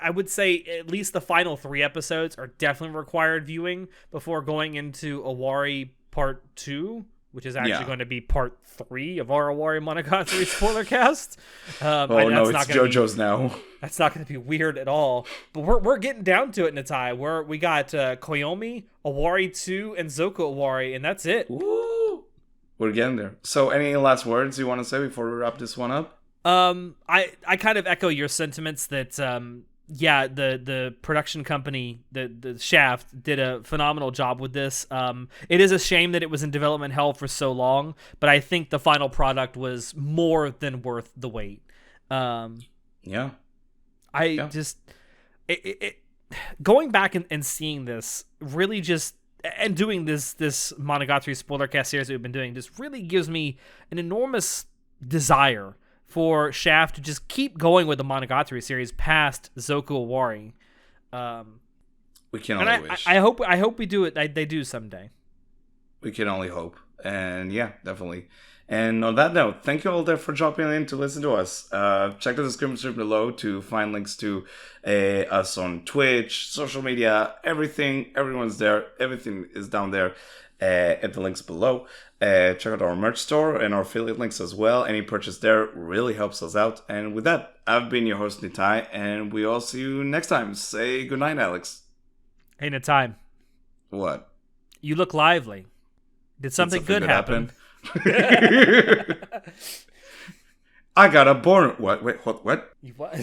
I would say, at least the final 3 episodes are definitely required viewing before going into Awari Part 2, which is actually going to be Part 3 of our Awari Monogatari Spoilercast. It's JoJo's now. That's not going to be weird at all. But we're getting down to it, Natai. We got Koyomi, Awari 2, and Zoku Awari, and that's it. Woo! We're getting there. So, any last words you want to say before we wrap this one up? I kind of echo your sentiments that the production company, the Shaft, did a phenomenal job with this. It is a shame that it was in development hell for so long, but I think the final product was more than worth the wait. Just going back and seeing this really just, and doing this Monogatari Spoilercast series that we've been doing just really gives me an enormous desire for Shaft to just keep going with the Monogatari series past Zoku Awari. We can only wish. I hope we do it. They do someday. We can only hope. And yeah, definitely. And on that note, thank you all there for dropping in to listen to us. Check the description below to find links to us on Twitch, social media, everything. Everyone's there. Everything is down there at the links below. Check out our merch store and our affiliate links as well. Any purchase there really helps us out. And with that, I've been your host, Nitai, and we all see you next time. Say goodnight, Alex. Hey, Nitai. What? You look lively. Did something good happen? I got a born. What? Wait, what? What? What?